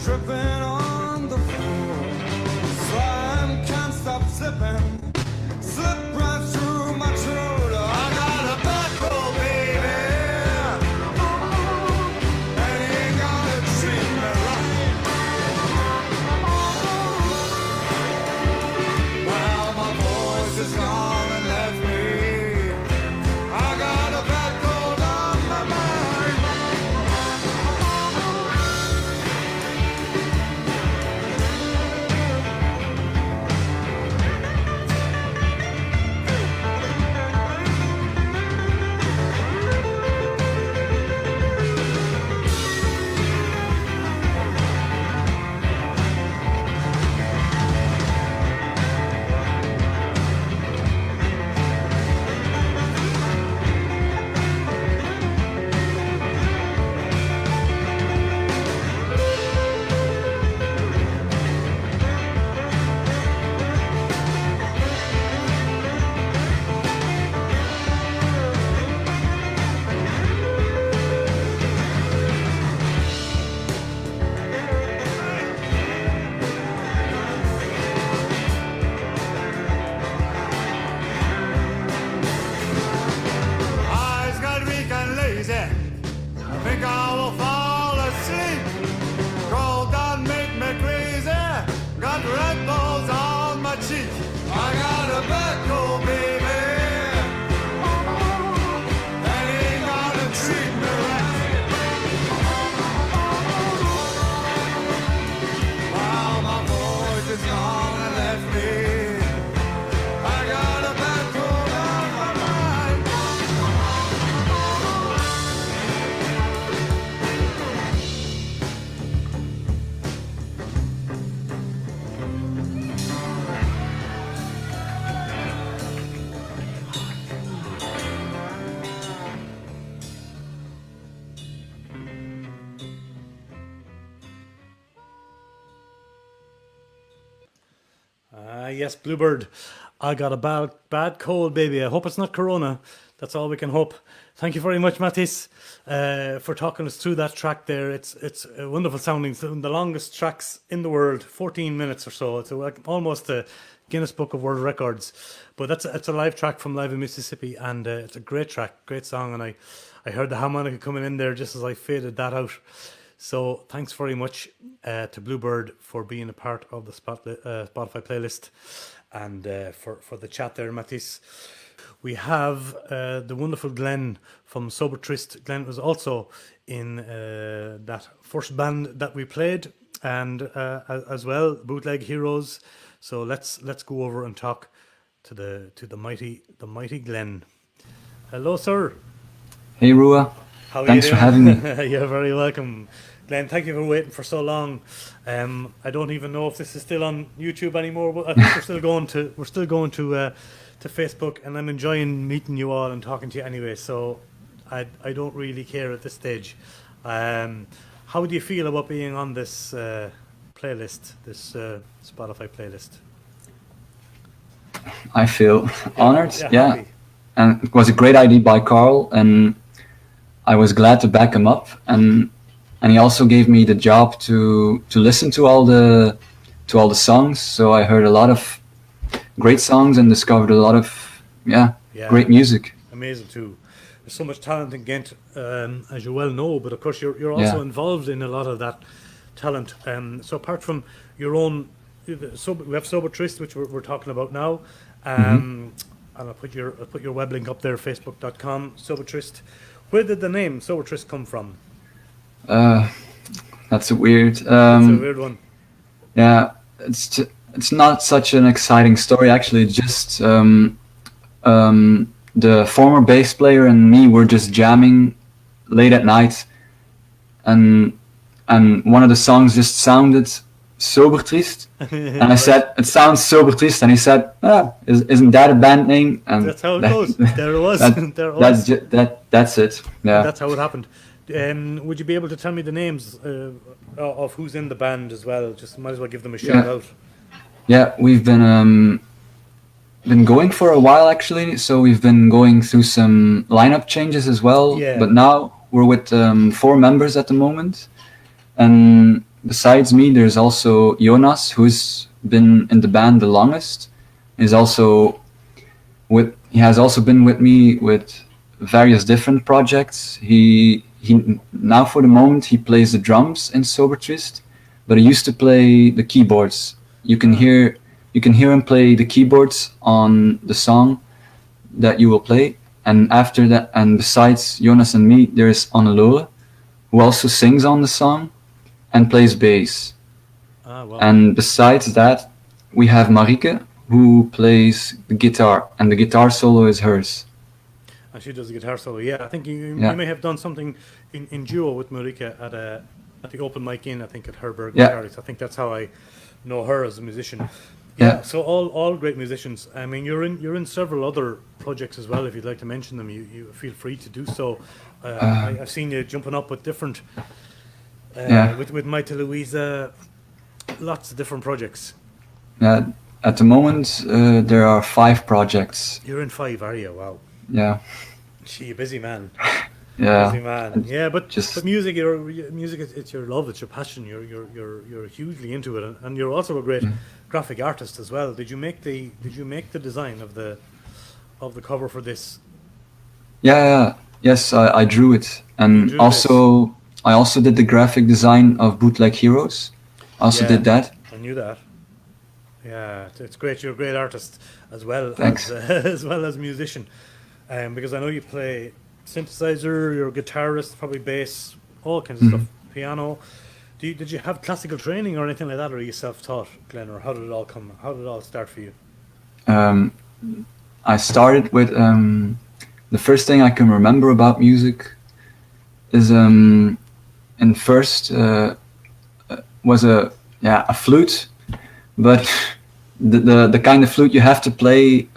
Tripping on the floor, slime can't stop slipping, slip right through my throat. I got a back roll, baby, and he ain't gonna treat me right. Well, my voice is gone and left me. I got a back roll on my mind. Eyes got weak and lazy. I think I will fall asleep. Cold done make me crazy. Got red balls on my cheek. I got a back cold, baby, and he ain't gonna treat me right. While my voice is gone and left me, I got a back cold on my mind. Yes, Bluebird. I got a bad cold, baby. I hope it's not Corona. That's all we can hope. Thank you very much, Matisse, for talking us through that track there. It's a wonderful sounding. It's the longest tracks in the world, 14 minutes or so. It's almost a Guinness Book of World Records. But it's a live track from Live in Mississippi, and it's a great track, great song. And I heard the harmonica coming in there just as I faded that out. So thanks very much to Bluebird for being a part of the Spotify playlist, and for the chat there, Matisse. We have the wonderful Glenn from Sober Trist. Glenn was also in that first band that we played, and as well, Bootleg Heroes. So let's go over and talk to the mighty Glenn. Hello, sir. Hey, Rua. How are Thanks you for doing? having me. You're very welcome, Glenn. Thank you for waiting for so long. I don't even know if this is still on YouTube anymore, but I think we're still going to Facebook, and I'm enjoying meeting you all and talking to you anyway. So I don't really care at this stage. How do you feel about being on this playlist, this Spotify playlist? I feel honored. Yeah. And it was a great idea by Carl, and I was glad to back him up. And he also gave me the job to listen to all the songs. So I heard a lot of great songs and discovered a lot of great music. Amazing too. There's so much talent in Ghent, as you well know, but of course you're also involved in a lot of that talent. So apart from your own, we have Sober Trist, which we're talking about now, and I'll put your web link up there, facebook.com, Sober Trist. Where did the name Sober Trist come from? That's a weird. That's a weird one. Yeah, it's not such an exciting story actually. It's just the former bass player and me were just jamming late at night, and one of the songs just sounded Sober Trist, and I said, "It sounds Sober Trist," and he said, "Isn't that a band name?" And that's how it goes. There it was. That's it. Yeah. That's how it happened. Would you be able to tell me the names of who's in the band as well? Just might as well give them a shout out. Yeah, we've been going for a while actually. So we've been going through some lineup changes as well. Yeah. But now we're with 4 members at the moment, and besides me, there's also Jonas, who's been in the band the longest. He has also been with me with various different projects. He now for the moment he plays the drums in Sober Trist, but he used to play the keyboards. You can hear him play the keyboards on the song that you will play. And after that, and besides Jonas and me, there's Annelore, who also sings on the song and plays bass. Wow. And besides that, we have Marike, who plays the guitar, and the guitar solo is hers. And she does the guitar solo. Yeah, I think you may have done something in duo with Marike at the open mic I think at Herberg. Yeah. I think that's how I know her as a musician. Yeah. So all great musicians. I mean, you're in several other projects as well. If you'd like to mention them, you feel free to do so. I've seen you jumping up with different. With Maite Louisa, lots of different projects. Yeah. At the moment, there are 5 projects. You're in 5, are you? Wow. Yeah. Gee, a busy man. Yeah. Busy man. Yeah, but music, it's your love, it's your passion. You're hugely into it, and you're also a great graphic artist as well. Did you make the design of the cover for this? Yeah. Yes, I drew it, and I also did the graphic design of Bootleg Heroes. Did that. I knew that. Yeah, it's great. You're a great artist as well. Thanks. As well as musician, because I know you play synthesizer. You're a guitarist, probably bass, all kinds of stuff. Piano. Did you have classical training or anything like that, or are you self-taught, Glenn? Or how did it all come? How did it all start for you? I started with the first thing I can remember about music is in first was a flute, but the kind of flute you have to play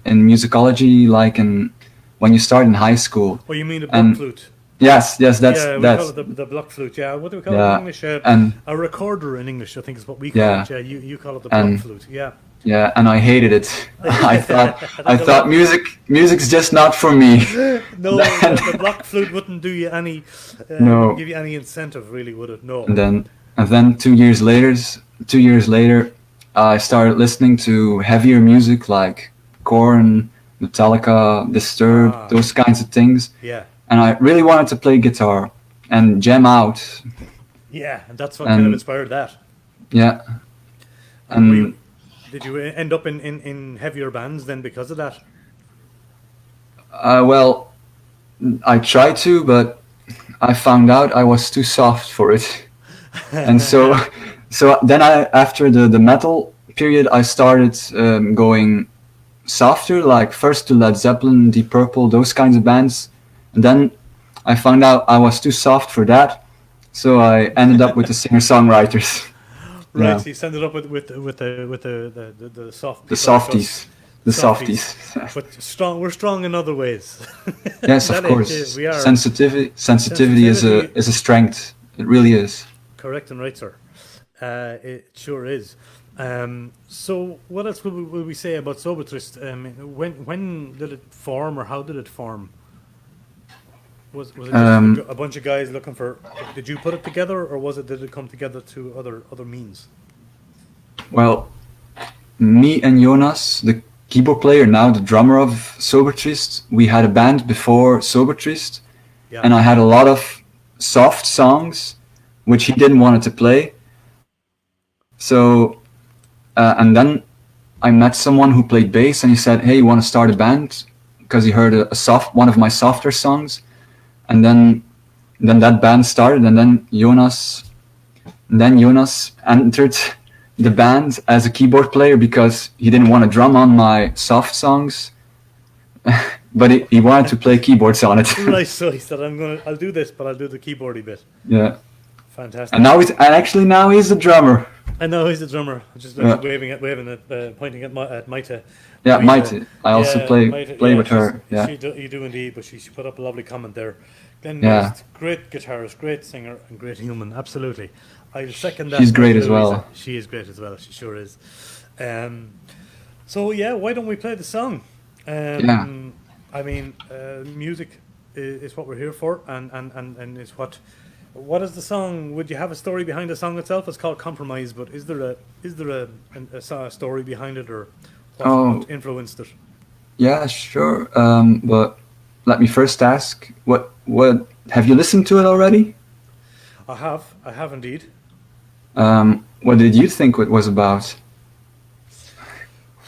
in musicology, like when you start in high school. Oh, you mean a block flute? Yes, that's we call it the block flute. Yeah, what do we call it in English? A recorder in English, I think is what we call it. Yeah, you call it the block flute. Yeah. Yeah, and I hated it. I thought music's just not for me. No, the block flute wouldn't do you any. No. Wouldn't give you any incentive, really, would it? No. And then 2 years later, I started listening to heavier music like Korn, Metallica, Disturbed, those kinds of things. Yeah. And I really wanted to play guitar and jam out. Yeah, and that's what kind of inspired that. Yeah. And did you end up in heavier bands then because of that? Well, I tried to, but I found out I was too soft for it. And so then after the metal period, I started going softer, like first to Led Zeppelin, Deep Purple, those kinds of bands. And then I found out I was too soft for that. So I ended up with the singer-songwriters. Right, Yeah. so you ended up with the soft. The softies. The softies. But we're strong in other ways. Yes, of course. We are. Sensitivity is a strength. It really is. Correct and right, sir. It sure is. So what else will we say about Sobertrist? When did it form, or how did it form? Was it just a bunch of guys looking for? Did you put it together, or did it come together through other means? Well, me and Jonas, the keyboard player, now the drummer of Sobertrist, we had a band before Sobertrist, and I had a lot of soft songs which he didn't want to play. So, and then I met someone who played bass, and he said, "Hey, you want to start a band?" Because he heard one of my softer songs, and then that band started, and then Jonas entered the band as a keyboard player because he didn't want to drum on my soft songs, but he wanted to play keyboards on it. Right, so he said, "I'll do this, but I'll do the keyboardy bit." Yeah. Fantastic. And now he's the drummer. I know he's the drummer. Just waving it, pointing at Maite. Yeah, Maite. I also play with her. Yeah. You do indeed, but she put up a lovely comment there. Glenn Yeah. great guitarist, great singer, and great human. Absolutely. I second that. She's great as well. She is great as well. She sure is. So yeah, why don't we play the song? Yeah. I mean, music is what we're here for, and is what. What is the song? Would you have a story behind the song itself? It's called Compromise, but is there a story behind it, or what influenced it? Yeah, sure. But let me first ask, what have you listened to it already? I have indeed. What did you think it was about?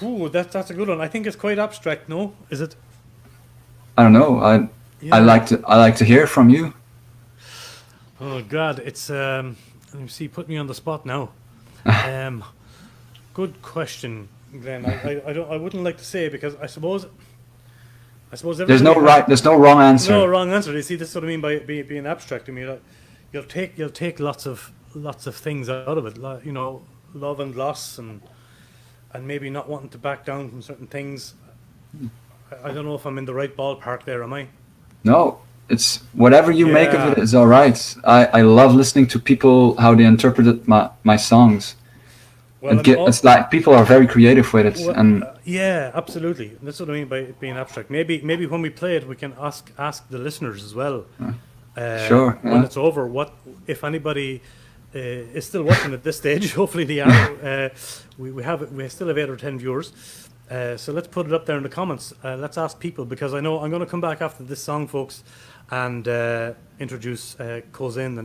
Ooh, that's a good one. I think it's quite abstract. No, is it? I don't know. I like to hear from you. Oh God, it's let me see. Put me on the spot now. Good question, Glenn. I wouldn't like to say, because I suppose there's no wrong answer. No wrong answer. You see, this is what I mean by being abstract. I mean, you'll take lots of things out of it. Like, love and loss, and maybe not wanting to back down from certain things. I don't know if I'm in the right ballpark there. Am I? No. It's whatever you make of it is all right. I love listening to people, how they interpreted my songs. Well, it's like people are very creative with it. Well, and yeah, absolutely. That's what I mean by it being abstract. Maybe when we play it, we can ask the listeners as well. Sure. When it's over, what if anybody is still watching at this stage? Hopefully they are. We still have 8 or 10 viewers. So let's put it up there in the comments. Let's ask people, because I know I'm going to come back after this song, folks, and introduce Kozen, the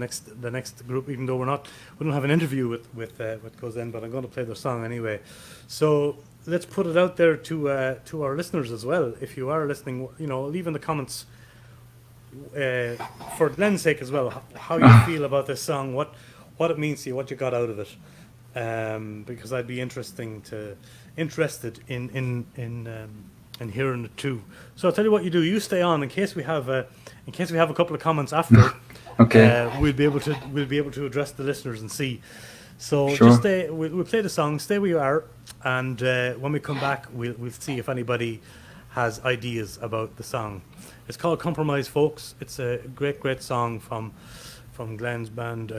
next group. Even though we don't have an interview with Kozen, but I'm going to play their song anyway. So let's put it out there to our listeners as well. If you are listening, leave in the comments for Glenn's sake as well, how you feel about this song, what it means to you, what you got out of it. Because I'd be interested in hearing it too. So I'll tell you what you do. You stay on in case we have a couple of comments after. Okay. We'll be able to address the listeners and see. So sure. Just stay. We'll play the song. Stay where you are, and when we come back, we'll see if anybody has ideas about the song. It's called Compromise, folks. It's a great song from Glenn's band,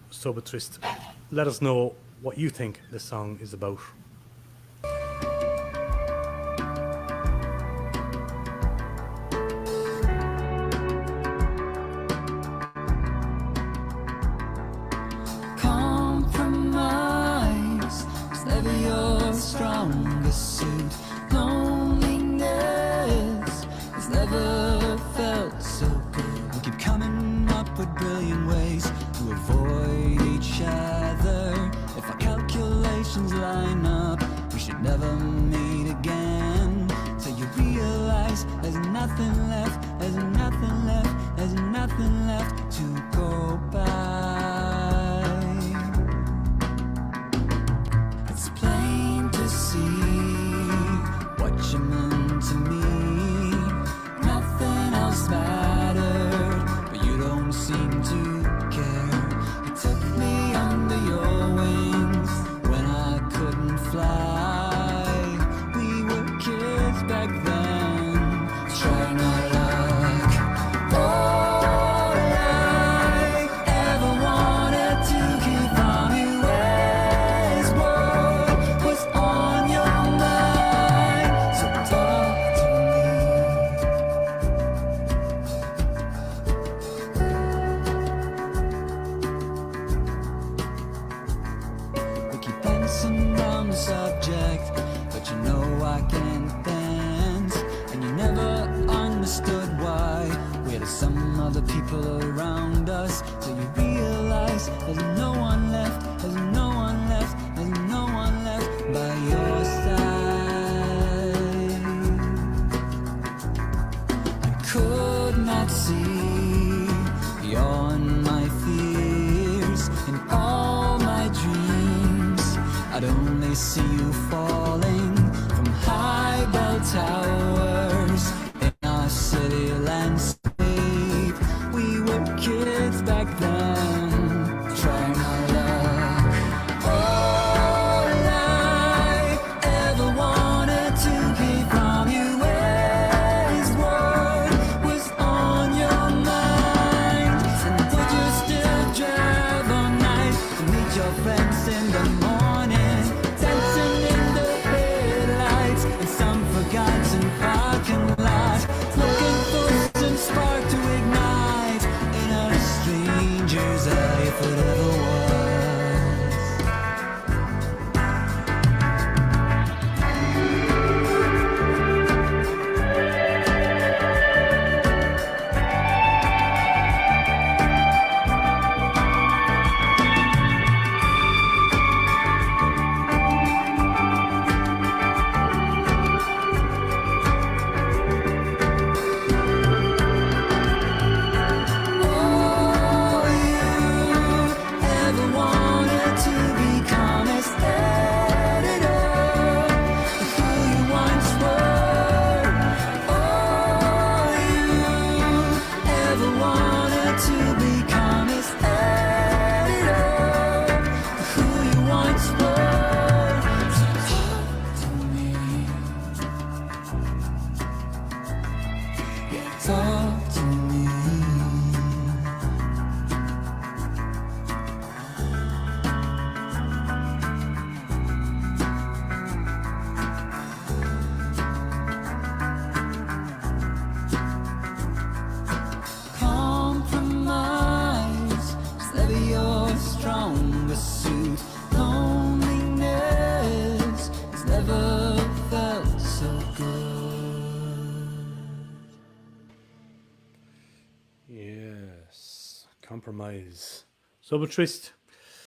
Sobertrist. Let us know what you think this song is about. never felt so good. We keep coming up with brilliant ways to avoid each other. If our calculations line up, we should never meet again. Till you realize there's nothing left, there's nothing left, there's nothing left to go by. It's plain to see what you meant to me. Nothing else mattered, but you don't seem to care. You took me under your wings when I couldn't fly. We were kids back then, trying our luck. All I ever wanted to keep from you is what was on your mind. So talk to me. We keep dancing around the subject, but you know I can't dance. And you never understood why we're some other people around us. Till you realize there's no one left, there's no one left, there's no one left by your side. I could not see beyond my fears. In all my dreams, I'd only see you falling from high bell towers in our city landscape. We were kids back then, trying our luck. All I ever wanted to keep from you is what was on your mind. And would you still drive all night to meet your friends in the morning, dancing in the headlights in some forgotten parking lot, looking for some spark to ignite in a stranger's eye, if it ever was. All you ever wanted to become is editor of who you once were. All you ever wanted to become is editor of who you once were. So talk to me, yeah, talk to me. Compromise is never your strongest suit. Loneliness has never felt so good. Yes, compromise. So, Trist,